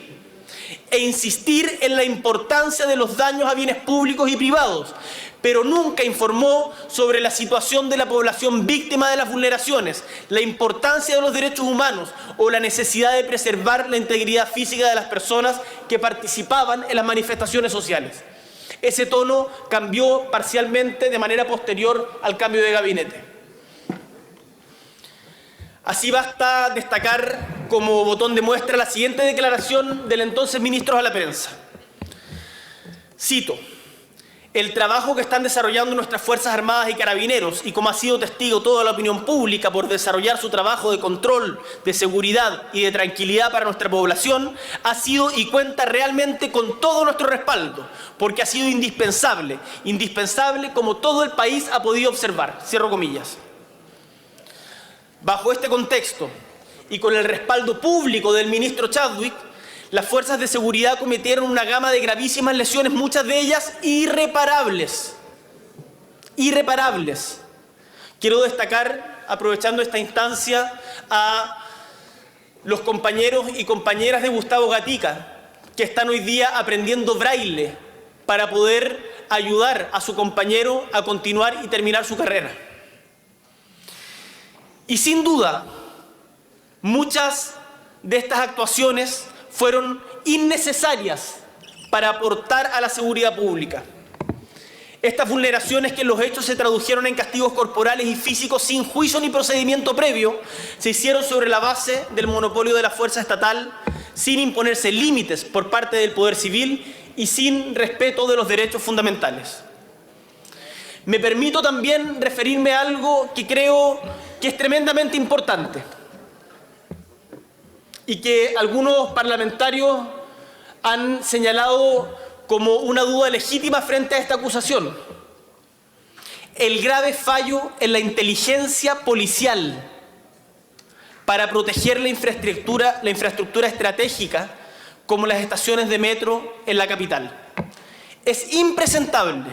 e insistir en la importancia de los daños a bienes públicos y privados, pero nunca informó sobre la situación de la población víctima de las vulneraciones, la importancia de los derechos humanos o la necesidad de preservar la integridad física de las personas que participaban en las manifestaciones sociales. Ese tono cambió parcialmente de manera posterior al cambio de gabinete. Así basta destacar como botón de muestra la siguiente declaración del entonces ministro a la prensa. Cito: el trabajo que están desarrollando nuestras Fuerzas Armadas y Carabineros, y como ha sido testigo toda la opinión pública por desarrollar su trabajo de control, de seguridad y de tranquilidad para nuestra población, ha sido y cuenta realmente con todo nuestro respaldo, porque ha sido indispensable como todo el país ha podido observar. Cierro comillas. Bajo este contexto y con el respaldo público del ministro Chadwick, las fuerzas de seguridad cometieron una gama de gravísimas lesiones, muchas de ellas irreparables. Irreparables. Quiero destacar, aprovechando esta instancia, a los compañeros y compañeras de Gustavo Gatica, que están hoy día aprendiendo braille para poder ayudar a su compañero a continuar y terminar su carrera. Y sin duda, muchas de estas actuaciones fueron innecesarias para aportar a la seguridad pública. Estas vulneraciones, que en los hechos se tradujeron en castigos corporales y físicos sin juicio ni procedimiento previo, se hicieron sobre la base del monopolio de la fuerza estatal, sin imponerse límites por parte del poder civil y sin respeto de los derechos fundamentales. Me permito también referirme a algo que creo que es tremendamente importante y que algunos parlamentarios han señalado como una duda legítima frente a esta acusación: el grave fallo en la inteligencia policial para proteger la infraestructura estratégica como las estaciones de metro en la capital. Es impresentable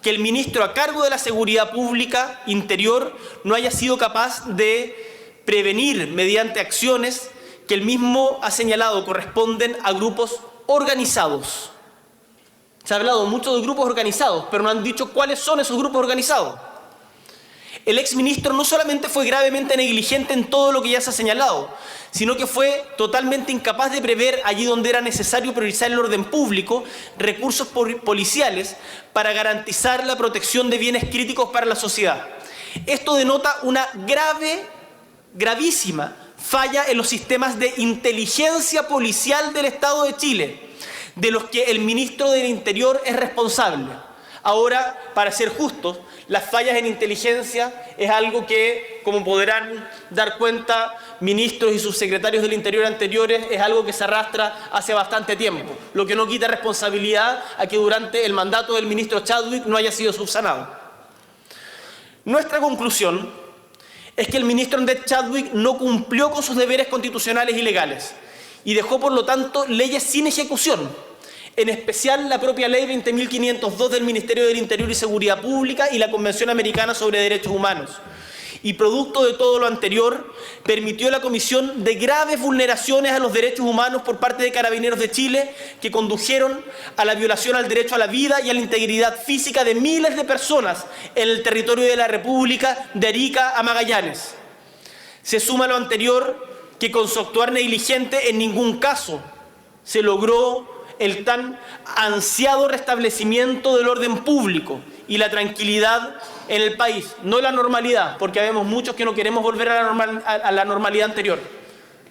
que el ministro a cargo de la Seguridad Pública, Interior, no haya sido capaz de prevenir mediante acciones que él mismo ha señalado corresponden a grupos organizados. Se ha hablado mucho de grupos organizados, pero no han dicho cuáles son esos grupos organizados. El exministro no solamente fue gravemente negligente en todo lo que ya se ha señalado, sino que fue totalmente incapaz de prever, allí donde era necesario priorizar el orden público, recursos policiales para garantizar la protección de bienes críticos para la sociedad. Esto denota una gravísima falla en los sistemas de inteligencia policial del Estado de Chile, de los que el ministro del Interior es responsable. Ahora, para ser justos, las fallas en inteligencia es algo que, como podrán dar cuenta ministros y subsecretarios del Interior anteriores, es algo que se arrastra hace bastante tiempo, lo que no quita responsabilidad a que durante el mandato del ministro Chadwick no haya sido subsanado. Nuestra conclusión es que el ministro Andrés Chadwick no cumplió con sus deberes constitucionales y legales y dejó, por lo tanto, leyes sin ejecución, en especial la propia Ley 20.502 del Ministerio del Interior y Seguridad Pública y la Convención Americana sobre Derechos Humanos. Y producto de todo lo anterior, permitió la comisión de graves vulneraciones a los derechos humanos por parte de Carabineros de Chile, que condujeron a la violación al derecho a la vida y a la integridad física de miles de personas en el territorio de la República, de Arica a Magallanes. Se suma a lo anterior que con su actuar negligente en ningún caso se logró el tan ansiado restablecimiento del orden público y la tranquilidad en el país, no la normalidad, porque habemos muchos que no queremos volver a la normalidad anterior.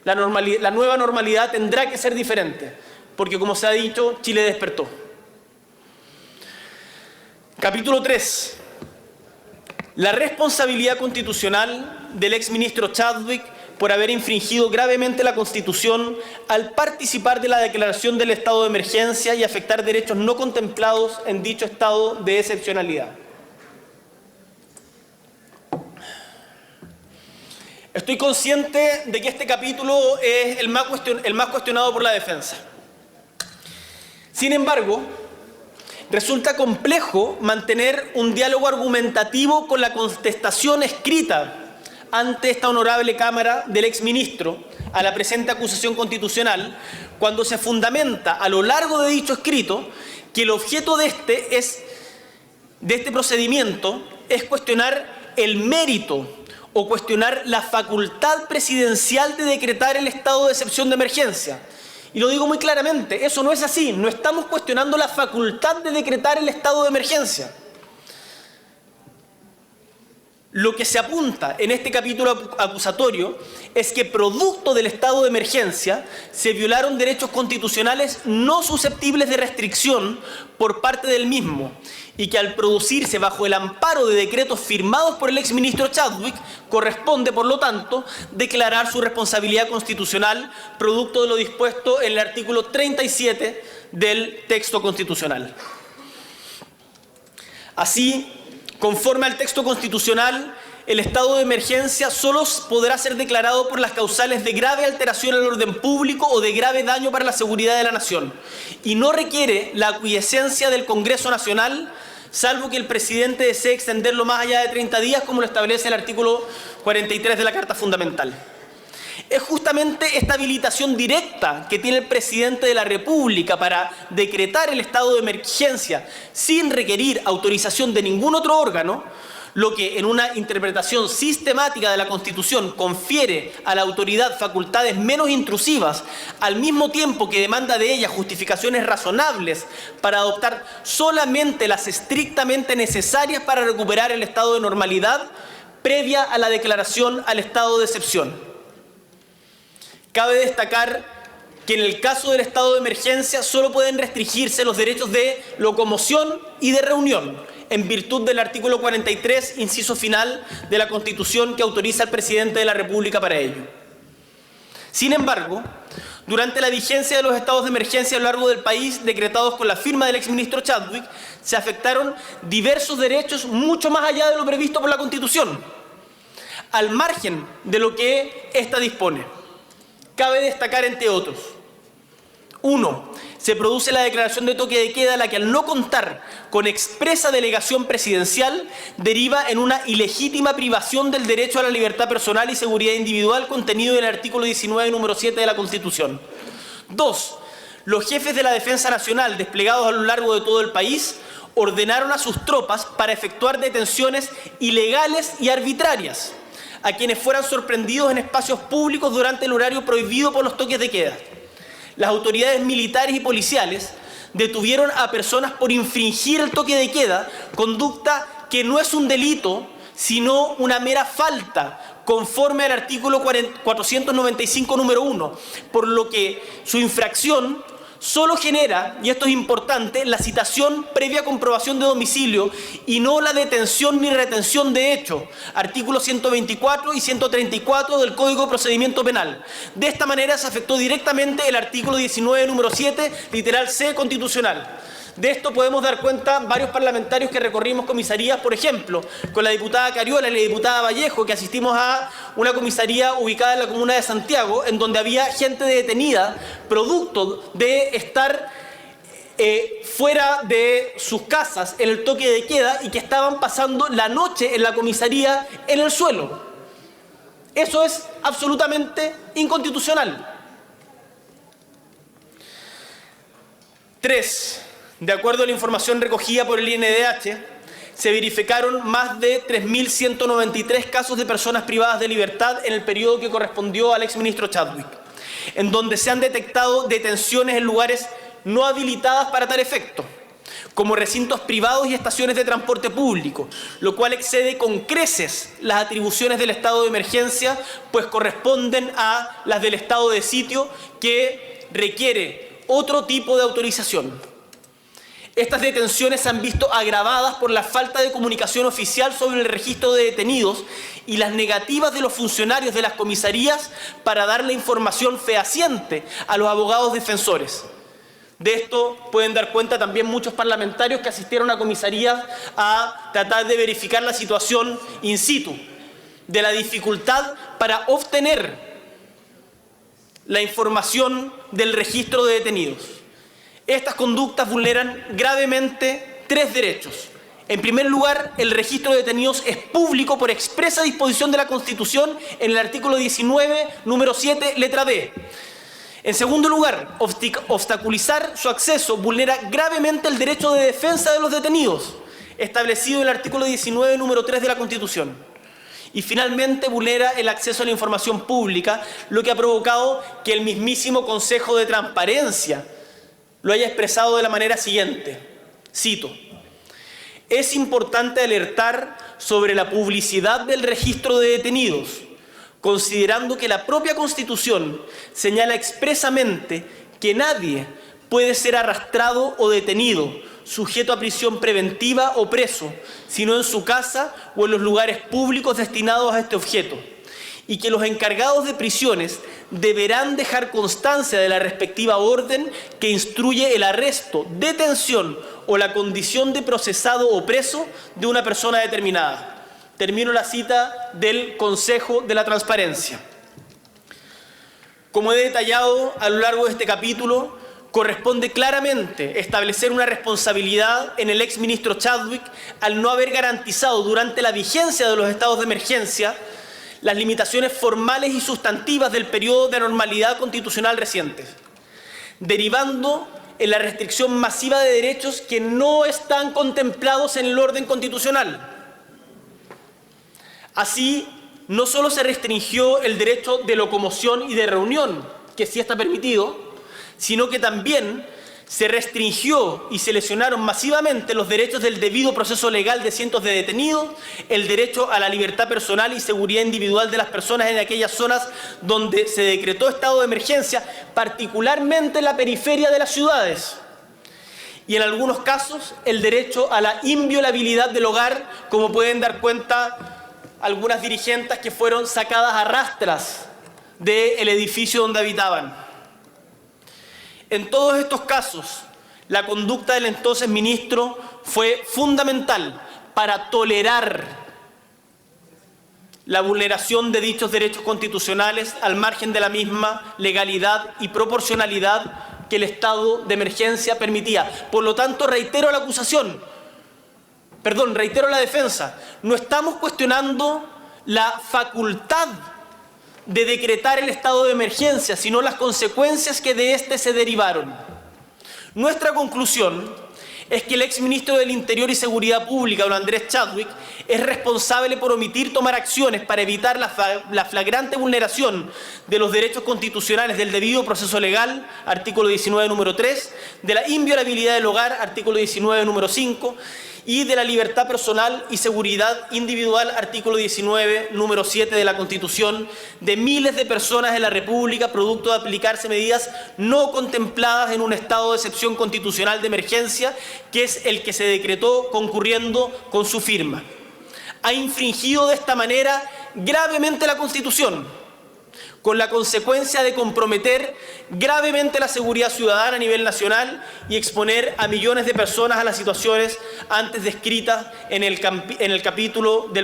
La nueva normalidad tendrá que ser diferente, porque como se ha dicho, Chile despertó. Capítulo 3. La responsabilidad constitucional del exministro Chadwick por haber infringido gravemente la Constitución al participar de la declaración del estado de emergencia y afectar derechos no contemplados en dicho estado de excepcionalidad. Estoy consciente de que este capítulo es el más cuestionado por la defensa. Sin embargo, resulta complejo mantener un diálogo argumentativo con la contestación escrita ante esta honorable Cámara del exministro a la presente acusación constitucional, cuando se fundamenta a lo largo de dicho escrito que el objeto de este procedimiento es cuestionar el mérito o cuestionar la facultad presidencial de decretar el estado de excepción de emergencia. Y lo digo muy claramente, eso no es así, no estamos cuestionando la facultad de decretar el estado de emergencia. Lo que se apunta en este capítulo acusatorio es que producto del estado de emergencia se violaron derechos constitucionales no susceptibles de restricción por parte del mismo y que al producirse bajo el amparo de decretos firmados por el exministro Chadwick corresponde, por lo tanto, declarar su responsabilidad constitucional producto de lo dispuesto en el artículo 37 del texto constitucional. Así, conforme al texto constitucional, el estado de emergencia solo podrá ser declarado por las causales de grave alteración al orden público o de grave daño para la seguridad de la nación y no requiere la aquiescencia del Congreso Nacional, salvo que el presidente desee extenderlo más allá de 30 días, como lo establece el artículo 43 de la Carta Fundamental. Es justamente esta habilitación directa que tiene el presidente de la República para decretar el estado de emergencia sin requerir autorización de ningún otro órgano, lo que en una interpretación sistemática de la Constitución confiere a la autoridad facultades menos intrusivas, al mismo tiempo que demanda de ella justificaciones razonables para adoptar solamente las estrictamente necesarias para recuperar el estado de normalidad previa a la declaración al estado de excepción. Cabe destacar que en el caso del estado de emergencia solo pueden restringirse los derechos de locomoción y de reunión. en virtud del artículo 43, inciso final de la Constitución que autoriza al presidente de la República para ello. Sin embargo, durante la vigencia de los estados de emergencia a lo largo del país, decretados con la firma del exministro Chadwick, se afectaron diversos derechos mucho más allá de lo previsto por la Constitución, al margen de lo que ésta dispone. Cabe destacar, entre otros: 1. Se produce la declaración de toque de queda, la que al no contar con expresa delegación presidencial deriva en una ilegítima privación del derecho a la libertad personal y seguridad individual contenido en el artículo 19, número 7 de la Constitución. 2. Los jefes de la Defensa Nacional desplegados a lo largo de todo el país ordenaron a sus tropas para efectuar detenciones ilegales y arbitrarias a quienes fueran sorprendidos en espacios públicos durante el horario prohibido por los toques de queda. Las autoridades militares y policiales detuvieron a personas por infringir el toque de queda, conducta que no es un delito, sino una mera falta, conforme al artículo 495, número 1, por lo que su infracción solo genera, y esto es importante, la citación previa comprobación de domicilio y no la detención ni retención de hecho, artículos 124 y 134 del Código de Procedimiento Penal. De esta manera se afectó directamente el artículo 19, número 7, literal C, constitucional. De esto podemos dar cuenta varios parlamentarios que recorrimos comisarías, por ejemplo, con la diputada Cariola y la diputada Vallejo, que asistimos a una comisaría ubicada en la comuna de Santiago, en donde había gente detenida producto de estar fuera de sus casas en el toque de queda y que estaban pasando la noche en la comisaría en el suelo. Eso es absolutamente inconstitucional. 3. De acuerdo a la información recogida por el INDH, se verificaron más de 3.193 casos de personas privadas de libertad en el periodo que correspondió al exministro Chadwick, en donde se han detectado detenciones en lugares no habilitadas para tal efecto, como recintos privados y estaciones de transporte público, lo cual excede con creces las atribuciones del estado de emergencia, pues corresponden a las del estado de sitio, que requiere otro tipo de autorización. Estas detenciones se han visto agravadas por la falta de comunicación oficial sobre el registro de detenidos y las negativas de los funcionarios de las comisarías para dar la información fehaciente a los abogados defensores. De esto pueden dar cuenta también muchos parlamentarios que asistieron a comisarías a tratar de verificar la situación in situ, de la dificultad para obtener la información del registro de detenidos. Estas conductas vulneran gravemente 3 derechos. En primer lugar, el registro de detenidos es público por expresa disposición de la Constitución en el artículo 19, número 7, letra B. En segundo lugar, obstaculizar su acceso vulnera gravemente el derecho de defensa de los detenidos, establecido en el artículo 19, número 3 de la Constitución. Y finalmente vulnera el acceso a la información pública, lo que ha provocado que el mismísimo Consejo de Transparencia lo haya expresado de la manera siguiente, cito: es importante alertar sobre la publicidad del registro de detenidos, considerando que la propia Constitución señala expresamente que nadie puede ser arrastrado o detenido, sujeto a prisión preventiva o preso, sino en su casa o en los lugares públicos destinados a este objeto, y que los encargados de prisiones deberán dejar constancia de la respectiva orden que instruye el arresto, detención o la condición de procesado o preso de una persona determinada. Termino la cita del Consejo de la Transparencia. Como he detallado a lo largo de este capítulo, corresponde claramente establecer una responsabilidad en el exministro Chadwick al no haber garantizado durante la vigencia de los estados de emergencia las limitaciones formales y sustantivas del periodo de normalidad constitucional recientes, derivando en la restricción masiva de derechos que no están contemplados en el orden constitucional. Así, no solo se restringió el derecho de locomoción y de reunión, que sí está permitido, sino que también se restringió y se lesionaron masivamente los derechos del debido proceso legal de cientos de detenidos, el derecho a la libertad personal y seguridad individual de las personas en aquellas zonas donde se decretó estado de emergencia, particularmente en la periferia de las ciudades. y en algunos casos el derecho a la inviolabilidad del hogar, como pueden dar cuenta algunas dirigentes que fueron sacadas a rastras del edificio donde habitaban. En todos estos casos, la conducta del entonces ministro fue fundamental para tolerar la vulneración de dichos derechos constitucionales al margen de la misma legalidad y proporcionalidad que el estado de emergencia permitía. Por lo tanto, reitero la defensa. No estamos cuestionando la facultad de decretar el estado de emergencia, sino las consecuencias que de éste se derivaron. Nuestra conclusión es que el exministro del Interior y Seguridad Pública, don Andrés Chadwick, es responsable por omitir tomar acciones para evitar la flagrante vulneración de los derechos constitucionales del debido proceso legal, artículo 19, número 3, de la inviolabilidad del hogar, artículo 19, número 5, y de la libertad personal y seguridad individual, artículo 19, número 7 de la Constitución, de miles de personas en la República, producto de aplicarse medidas no contempladas en un estado de excepción constitucional de emergencia, que es el que se decretó concurriendo con su firma. Ha infringido de esta manera gravemente la Constitución, con la consecuencia de comprometer gravemente la seguridad ciudadana a nivel nacional y exponer a millones de personas a las situaciones antes descritas en el capítulo de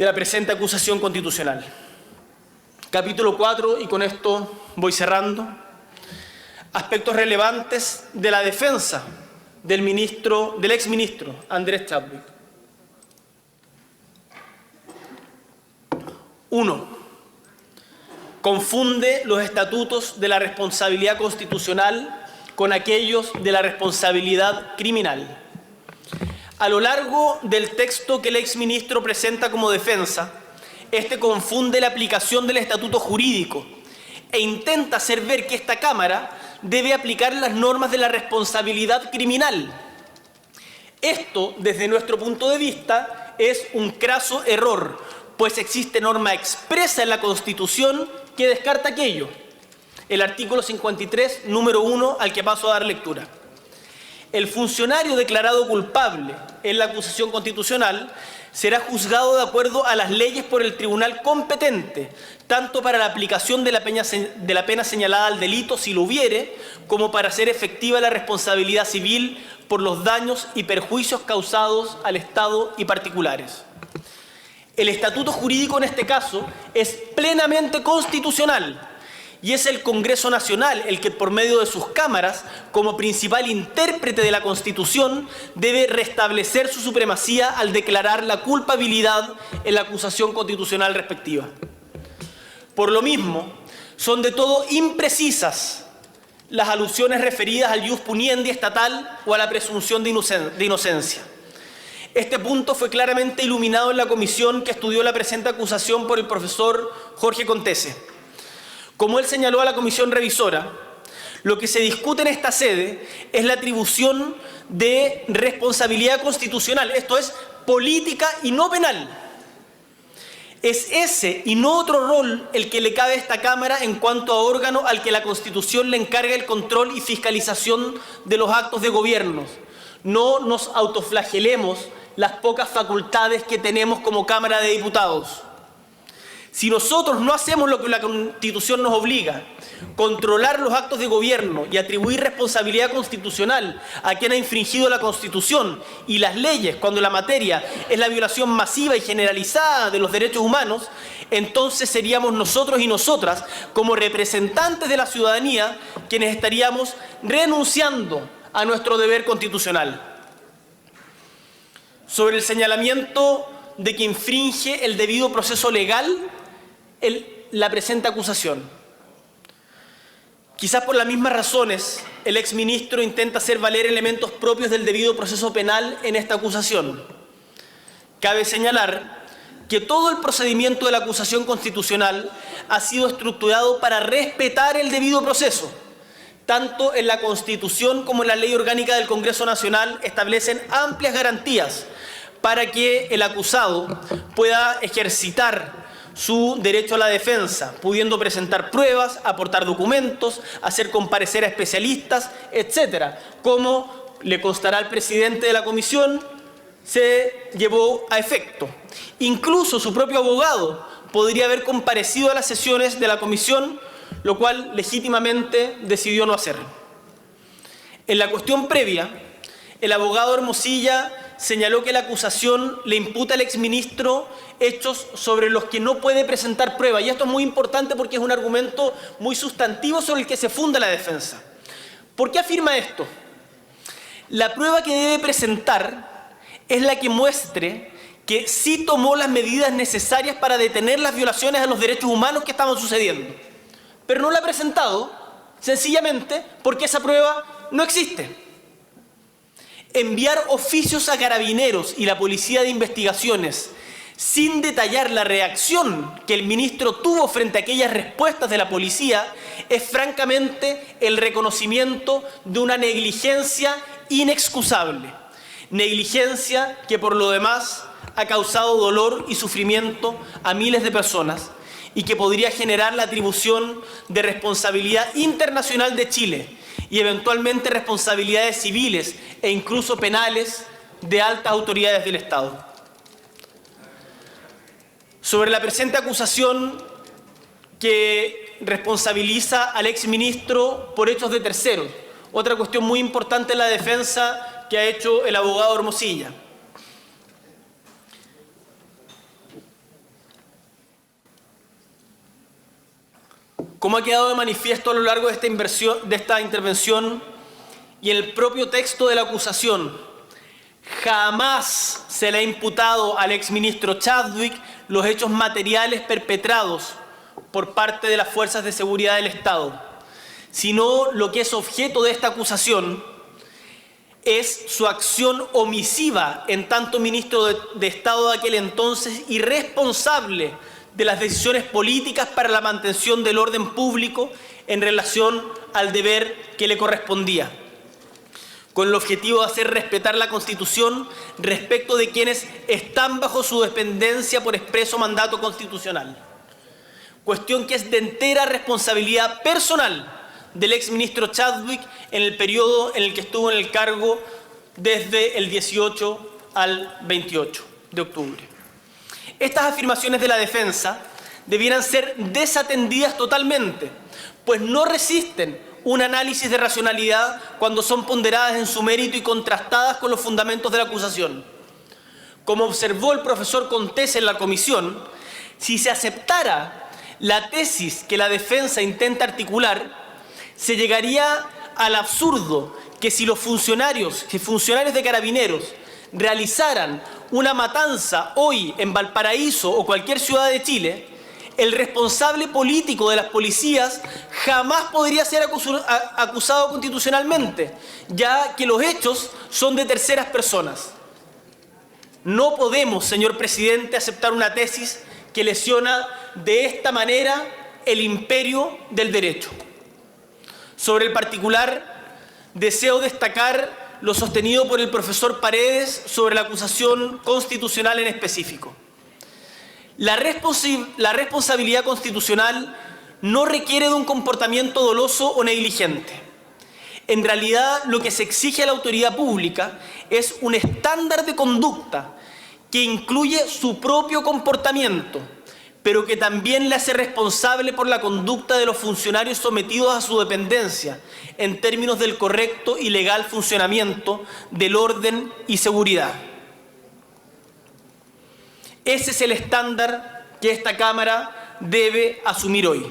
la presente acusación constitucional. Capítulo 4, y con esto voy cerrando. Aspectos relevantes de la defensa del exministro Andrés Chadwick. 1. Confunde los estatutos de la responsabilidad constitucional con aquellos de la responsabilidad criminal. A lo largo del texto que el exministro presenta como defensa, este confunde la aplicación del estatuto jurídico e intenta hacer ver que esta Cámara debe aplicar las normas de la responsabilidad criminal. Esto, desde nuestro punto de vista, es un craso error, pues existe norma expresa en la Constitución que descarta aquello. El artículo 53, número 1, al que paso a dar lectura. El funcionario declarado culpable en la acusación constitucional será juzgado de acuerdo a las leyes por el tribunal competente, tanto para la aplicación de la pena señalada al delito, si lo hubiere, como para hacer efectiva la responsabilidad civil por los daños y perjuicios causados al Estado y particulares. El estatuto jurídico en este caso es plenamente constitucional y es el Congreso Nacional el que, por medio de sus cámaras, como principal intérprete de la Constitución, debe restablecer su supremacía al declarar la culpabilidad en la acusación constitucional respectiva. Por lo mismo, son de todo imprecisas las alusiones referidas al ius puniendi estatal o a la presunción de inocencia. Este punto fue claramente iluminado en la comisión que estudió la presente acusación por el profesor Jorge Contese. Como él señaló a la comisión revisora, lo que se discute en esta sede es la atribución de responsabilidad constitucional, esto es, política y no penal. Es ese y no otro rol el que le cabe a esta Cámara en cuanto a órgano al que la Constitución le encarga el control y fiscalización de los actos de gobierno. No nos autoflagelemos las pocas facultades que tenemos como Cámara de Diputados. Si nosotros no hacemos lo que la Constitución nos obliga, controlar los actos de gobierno y atribuir responsabilidad constitucional a quien ha infringido la Constitución y las leyes cuando la materia es la violación masiva y generalizada de los derechos humanos, entonces seríamos nosotros y nosotras, como representantes de la ciudadanía, quienes estaríamos renunciando a nuestro deber constitucional. Sobre el señalamiento de que infringe el debido proceso legal la presente acusación. Quizás por las mismas razones, el exministro intenta hacer valer elementos propios del debido proceso penal en esta acusación. Cabe señalar que todo el procedimiento de la acusación constitucional ha sido estructurado para respetar el debido proceso. Tanto en la Constitución como en la Ley Orgánica del Congreso Nacional establecen amplias garantías para que el acusado pueda ejercitar su derecho a la defensa, pudiendo presentar pruebas, aportar documentos, hacer comparecer a especialistas, etcétera, como le constará al presidente de la comisión, se llevó a efecto. Incluso su propio abogado podría haber comparecido a las sesiones de la comisión, lo cual legítimamente decidió no hacer. En la cuestión previa, el abogado Hermosilla señaló que la acusación le imputa al exministro hechos sobre los que no puede presentar prueba. Y esto es muy importante porque es un argumento muy sustantivo sobre el que se funda la defensa. ¿Por qué afirma esto? La prueba que debe presentar es la que muestre que sí tomó las medidas necesarias para detener las violaciones a los derechos humanos que estaban sucediendo. Pero no la ha presentado, sencillamente porque esa prueba no existe. Enviar oficios a Carabineros y la Policía de Investigaciones sin detallar la reacción que el ministro tuvo frente a aquellas respuestas de la policía es francamente el reconocimiento de una negligencia inexcusable. Negligencia que por lo demás ha causado dolor y sufrimiento a miles de personas y que podría generar la atribución de responsabilidad internacional de Chile y eventualmente responsabilidades civiles e incluso penales de altas autoridades del Estado. Sobre la presente acusación que responsabiliza al exministro por hechos de terceros, otra cuestión muy importante en la defensa que ha hecho el abogado Hermosilla. Como ha quedado de manifiesto a lo largo de esta intervención y en el propio texto de la acusación, jamás se le ha imputado al exministro Chadwick los hechos materiales perpetrados por parte de las fuerzas de seguridad del Estado, sino lo que es objeto de esta acusación es su acción omisiva en tanto ministro de Estado de aquel entonces y responsable de las decisiones políticas para la mantención del orden público en relación al deber que le correspondía, con el objetivo de hacer respetar la Constitución respecto de quienes están bajo su dependencia por expreso mandato constitucional. Cuestión que es de entera responsabilidad personal del exministro Chadwick en el periodo en el que estuvo en el cargo desde el 18 al 28 de octubre. Estas afirmaciones de la defensa debieran ser desatendidas totalmente, pues no resisten un análisis de racionalidad cuando son ponderadas en su mérito y contrastadas con los fundamentos de la acusación. Como observó el profesor Contés en la comisión, si se aceptara la tesis que la defensa intenta articular, se llegaría al absurdo que si funcionarios de Carabineros realizaran una matanza hoy en Valparaíso o cualquier ciudad de Chile, el responsable político de las policías jamás podría ser acusado constitucionalmente, ya que los hechos son de terceras personas. No podemos, señor presidente, aceptar una tesis que lesiona de esta manera el imperio del derecho. Sobre el particular, deseo destacar lo sostenido por el profesor Paredes sobre la acusación constitucional en específico. La responsabilidad constitucional no requiere de un comportamiento doloso o negligente. En realidad, lo que se exige a la autoridad pública es un estándar de conducta que incluye su propio comportamiento, pero que también le hace responsable por la conducta de los funcionarios sometidos a su dependencia, en términos del correcto y legal funcionamiento del orden y seguridad. Ese es el estándar que esta Cámara debe asumir hoy.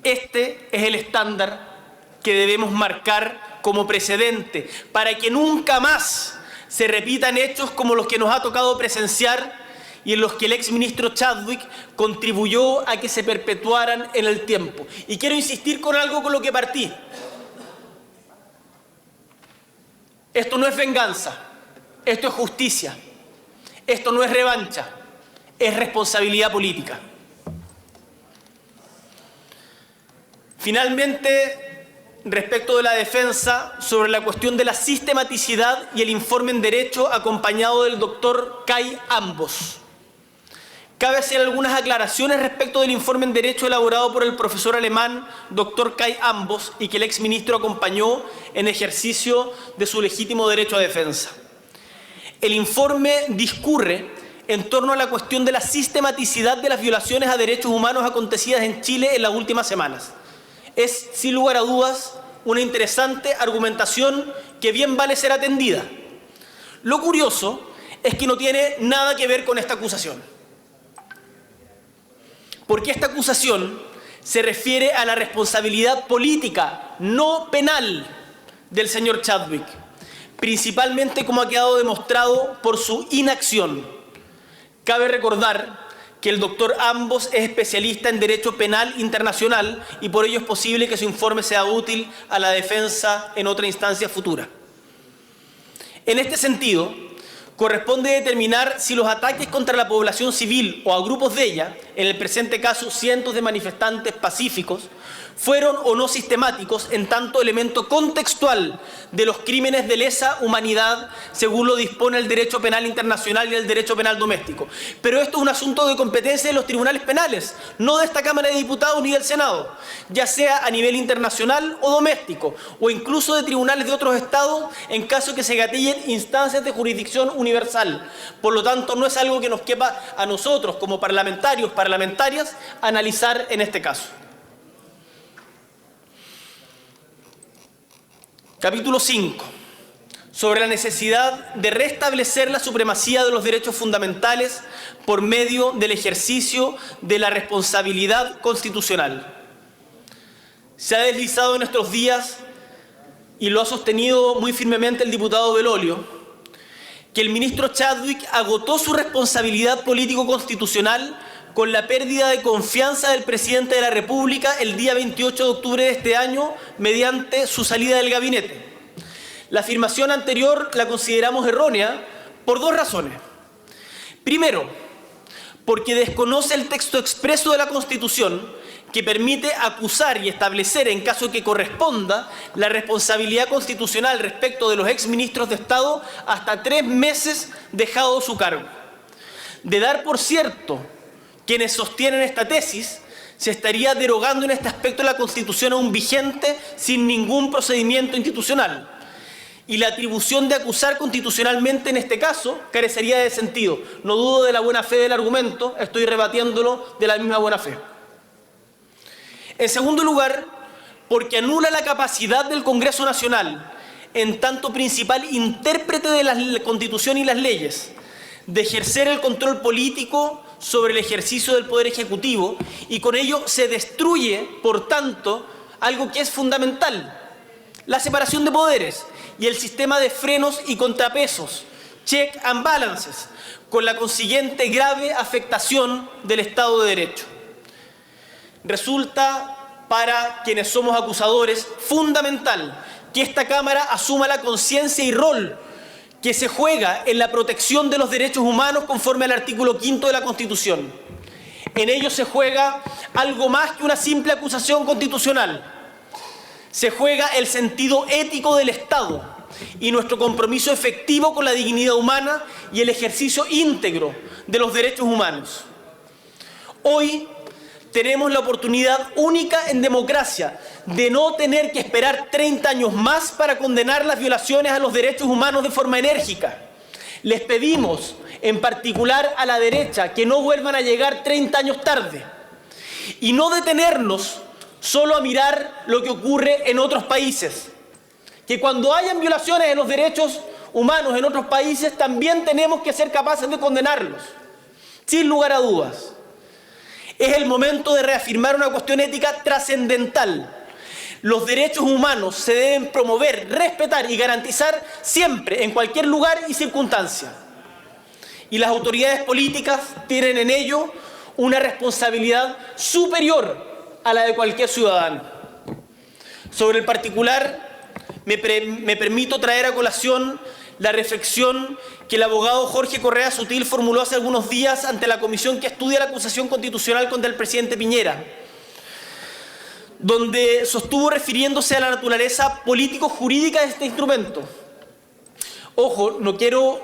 Este es el estándar que debemos marcar como precedente para que nunca más se repitan hechos como los que nos ha tocado presenciar y en los que el exministro Chadwick contribuyó a que se perpetuaran en el tiempo. Y quiero insistir con algo con lo que partí. Esto no es venganza, esto es justicia, esto no es revancha, es responsabilidad política. Finalmente, respecto de la defensa, sobre la cuestión de la sistematicidad y el informe en derecho acompañado del doctor Cay Ambos. Cabe hacer algunas aclaraciones respecto del informe en Derecho elaborado por el profesor alemán Dr. Kai Ambos y que el exministro acompañó en ejercicio de su legítimo derecho a defensa. El informe discurre en torno a la cuestión de la sistematicidad de las violaciones a derechos humanos acontecidas en Chile en las últimas semanas. Es, sin lugar a dudas, una interesante argumentación que bien vale ser atendida. Lo curioso es que no tiene nada que ver con esta acusación, porque esta acusación se refiere a la responsabilidad política, no penal, del señor Chadwick, principalmente como ha quedado demostrado por su inacción. Cabe recordar que el doctor Ambos es especialista en Derecho Penal Internacional y por ello es posible que su informe sea útil a la defensa en otra instancia futura. En este sentido, corresponde determinar si los ataques contra la población civil o a grupos de ella, en el presente caso cientos de manifestantes pacíficos, fueron o no sistemáticos en tanto elemento contextual de los crímenes de lesa humanidad, según lo dispone el derecho penal internacional y el derecho penal doméstico. Pero esto es un asunto de competencia de los tribunales penales, no de esta Cámara de Diputados ni del Senado, ya sea a nivel internacional o doméstico, o incluso de tribunales de otros estados en caso que se gatillen instancias de jurisdicción universal. Por lo tanto, no es algo que nos quepa a nosotros como parlamentarios, parlamentarias, analizar en este caso. Capítulo 5. Sobre la necesidad de restablecer la supremacía de los derechos fundamentales por medio del ejercicio de la responsabilidad constitucional. Se ha deslizado en estos días, y lo ha sostenido muy firmemente el diputado Belolio, que el ministro Chadwick agotó su responsabilidad político-constitucional con la pérdida de confianza del presidente de la República el día 28 de octubre de este año mediante su salida del gabinete. La afirmación anterior la consideramos errónea por dos razones. Primero, porque desconoce el texto expreso de la Constitución que permite acusar y establecer, en caso que corresponda, la responsabilidad constitucional respecto de los exministros de Estado hasta 3 meses dejado su cargo. De dar por cierto quienes sostienen esta tesis, se estaría derogando en este aspecto la Constitución aún vigente sin ningún procedimiento institucional. Y la atribución de acusar constitucionalmente en este caso carecería de sentido. No dudo de la buena fe del argumento, estoy rebatiéndolo de la misma buena fe. En segundo lugar, porque anula la capacidad del Congreso Nacional, en tanto principal intérprete de la Constitución y las leyes, de ejercer el control político sobre el ejercicio del Poder Ejecutivo, y con ello se destruye, por tanto, algo que es fundamental: la separación de poderes y el sistema de frenos y contrapesos, check and balances, con la consiguiente grave afectación del Estado de Derecho. Resulta, para quienes somos acusadores, fundamental que esta Cámara asuma la conciencia y rol que se juega en la protección de los derechos humanos conforme al artículo 5 de la Constitución. En ello se juega algo más que una simple acusación constitucional. Se juega el sentido ético del Estado y nuestro compromiso efectivo con la dignidad humana y el ejercicio íntegro de los derechos humanos. Hoy tenemos la oportunidad única en democracia de no tener que esperar 30 años más para condenar las violaciones a los derechos humanos de forma enérgica. Les pedimos, en particular a la derecha, que no vuelvan a llegar 30 años tarde y no detenernos solo a mirar lo que ocurre en otros países. Que cuando hayan violaciones de los derechos humanos en otros países, también tenemos que ser capaces de condenarlos, sin lugar a dudas. Es el momento de reafirmar una cuestión ética trascendental. Los derechos humanos se deben promover, respetar y garantizar siempre, en cualquier lugar y circunstancia. Y las autoridades políticas tienen en ello una responsabilidad superior a la de cualquier ciudadano. Sobre el particular, me permito traer a colación la reflexión que el abogado Jorge Correa Sutil formuló hace algunos días ante la comisión que estudia la acusación constitucional contra el presidente Piñera, donde sostuvo, refiriéndose a la naturaleza político-jurídica de este instrumento. Ojo, no quiero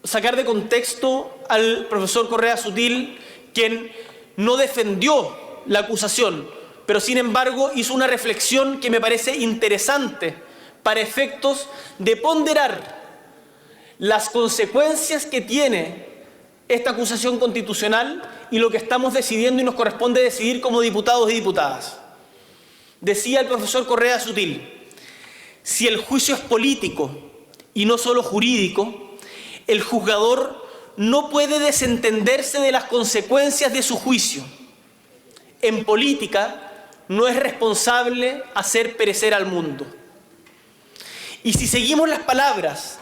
sacar de contexto al profesor Correa Sutil, quien no defendió la acusación, pero sin embargo hizo una reflexión que me parece interesante para efectos de ponderar las consecuencias que tiene esta acusación constitucional y lo que estamos decidiendo y nos corresponde decidir como diputados y diputadas. Decía el profesor Correa Sutil: si el juicio es político y no solo jurídico, el juzgador no puede desentenderse de las consecuencias de su juicio. En política no es responsable hacer perecer al mundo. Y si seguimos las palabras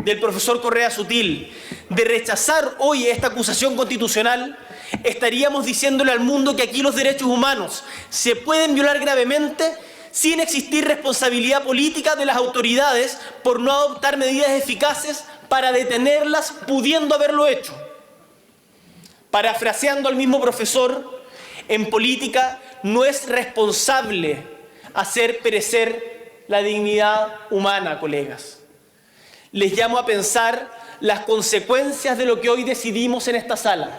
del profesor Correa Sutil de rechazar hoy esta acusación constitucional, estaríamos diciéndole al mundo que aquí los derechos humanos se pueden violar gravemente sin existir responsabilidad política de las autoridades por no adoptar medidas eficaces para detenerlas, pudiendo haberlo hecho. Parafraseando al mismo profesor, en política no es responsable hacer perecer la dignidad humana, colegas. Les llamo a pensar las consecuencias de lo que hoy decidimos en esta sala.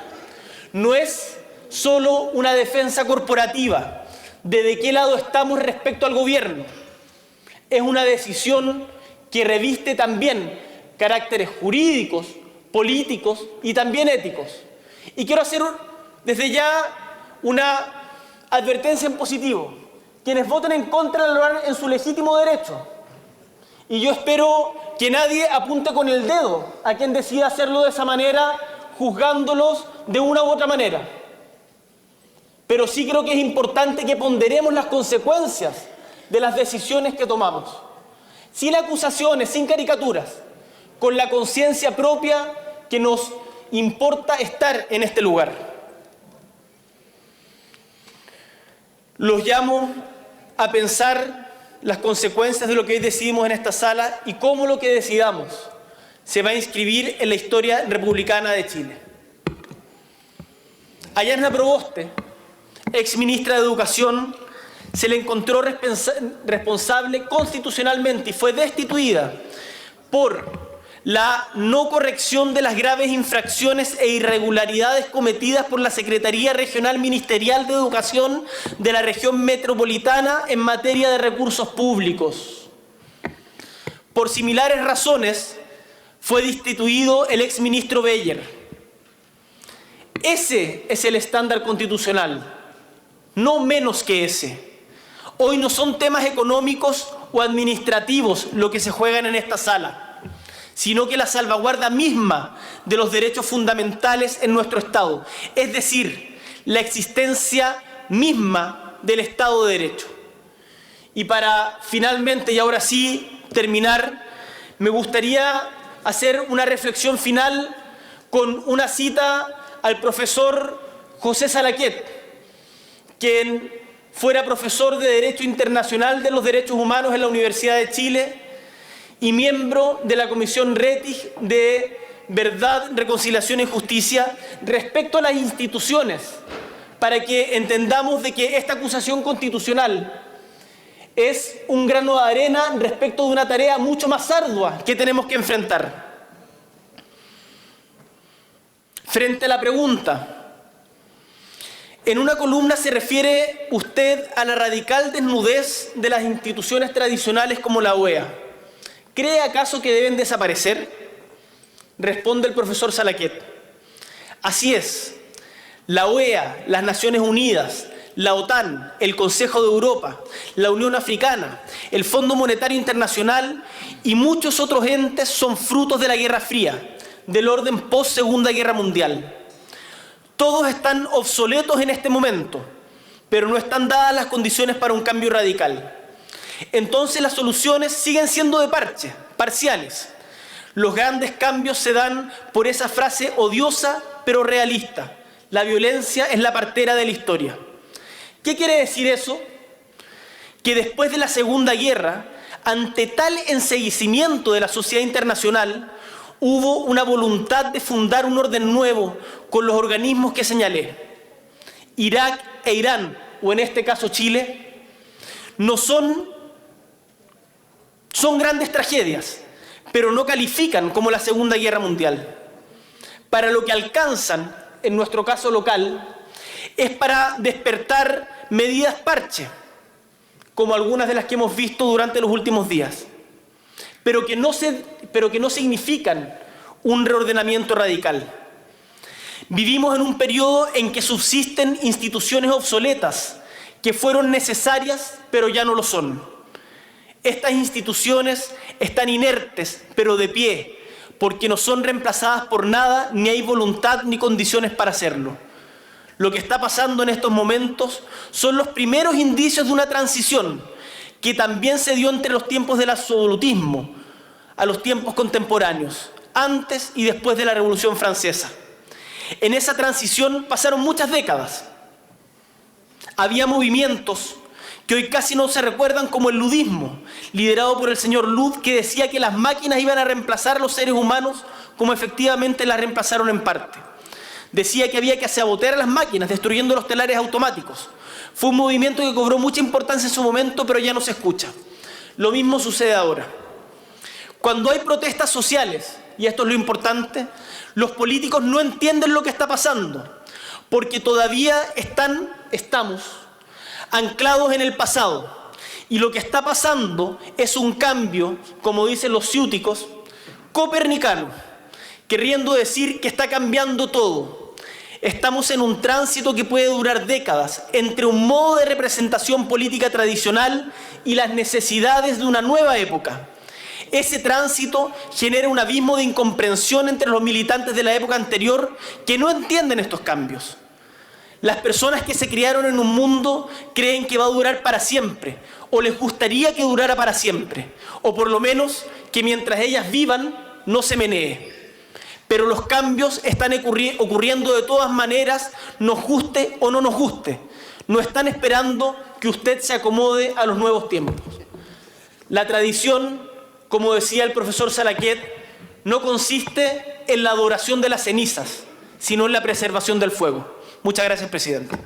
No es solo una defensa corporativa de qué lado estamos respecto al gobierno. Es una decisión que reviste también caracteres jurídicos, políticos y también éticos. Y quiero hacer desde ya una advertencia en positivo. Quienes voten en contra lo harán en su legítimo derecho. Y yo espero que nadie apunte con el dedo a quien decida hacerlo de esa manera, juzgándolos de una u otra manera. Pero sí creo que es importante que ponderemos las consecuencias de las decisiones que tomamos. Sin acusaciones, sin caricaturas, con la conciencia propia que nos importa estar en este lugar. Los llamo a pensar las consecuencias de lo que hoy decidimos en esta sala y cómo lo que decidamos se va a inscribir en la historia republicana de Chile. A Yarna Proboste, ex ministra de Educación, se le encontró responsable constitucionalmente y fue destituida por la no corrección de las graves infracciones e irregularidades cometidas por la Secretaría Regional Ministerial de Educación de la región metropolitana en materia de recursos públicos. Por similares razones, fue destituido el exministro Beyer. Ese es el estándar constitucional, no menos que ese. Hoy no son temas económicos o administrativos lo que se juegan en esta sala, sino que la salvaguarda misma de los derechos fundamentales en nuestro Estado, es decir, la existencia misma del Estado de Derecho. Y para finalmente, y ahora sí, terminar, me gustaría hacer una reflexión final con una cita al profesor José Salaquet, quien fuera profesor de Derecho Internacional de los Derechos Humanos en la Universidad de Chile y miembro de la Comisión Rettig de Verdad, Reconciliación y Justicia respecto a las instituciones, para que entendamos de que esta acusación constitucional es un grano de arena respecto de una tarea mucho más ardua que tenemos que enfrentar. Frente a la pregunta, en una columna se refiere usted a la radical desnudez de las instituciones tradicionales como la OEA. ¿Cree acaso que deben desaparecer? Responde el profesor Salaquet. Así es. La OEA, las Naciones Unidas, la OTAN, el Consejo de Europa, la Unión Africana, el Fondo Monetario Internacional y muchos otros entes son frutos de la Guerra Fría, del orden post-Segunda Guerra Mundial. Todos están obsoletos en este momento, pero no están dadas las condiciones para un cambio radical. Entonces las soluciones siguen siendo de parche, parciales. Los grandes cambios se dan por esa frase odiosa pero realista: la violencia es la partera de la historia. ¿Qué quiere decir eso? Que después de la Segunda Guerra, ante tal enceguecimiento de la sociedad internacional, hubo una voluntad de fundar un orden nuevo con los organismos que señalé. Irak e Irán, o en este caso Chile, no son grandes tragedias, pero no califican como la Segunda Guerra Mundial. para lo que alcanzan, en nuestro caso local, es para despertar medidas parche, como algunas de las que hemos visto durante los últimos días, pero que no significan un reordenamiento radical. Vivimos en un periodo en que subsisten instituciones obsoletas que fueron necesarias, pero ya no lo son. Estas instituciones están inertes, pero de pie, porque no son reemplazadas por nada, ni hay voluntad ni condiciones para hacerlo. Lo que está pasando en estos momentos son los primeros indicios de una transición que también se dio entre los tiempos del absolutismo a los tiempos contemporáneos, antes y después de la Revolución Francesa. En esa transición pasaron muchas décadas. Había movimientos que hoy casi no se recuerdan, como el ludismo, liderado por el señor Lud, que decía que las máquinas iban a reemplazar a los seres humanos, como efectivamente las reemplazaron en parte. Decía que había que sabotear a las máquinas, destruyendo los telares automáticos. Fue un movimiento que cobró mucha importancia en su momento, pero ya no se escucha. Lo mismo sucede ahora. Cuando hay protestas sociales, y esto es lo importante, los políticos no entienden lo que está pasando, porque todavía estamos anclados en el pasado. Y lo que está pasando es un cambio, como dicen los ciúticos, copernicano, queriendo decir que está cambiando todo. Estamos en un tránsito que puede durar décadas entre un modo de representación política tradicional y las necesidades de una nueva época. Ese tránsito genera un abismo de incomprensión entre los militantes de la época anterior que no entienden estos cambios. Las personas que se criaron en un mundo creen que va a durar para siempre, o les gustaría que durara para siempre, o por lo menos que mientras ellas vivan no se menee. Pero los cambios están ocurriendo de todas maneras, nos guste o no nos guste. No están esperando que usted se acomode a los nuevos tiempos. La tradición, como decía el profesor Salaquet, no consiste en la adoración de las cenizas, sino en la preservación del fuego. Muchas gracias, presidente.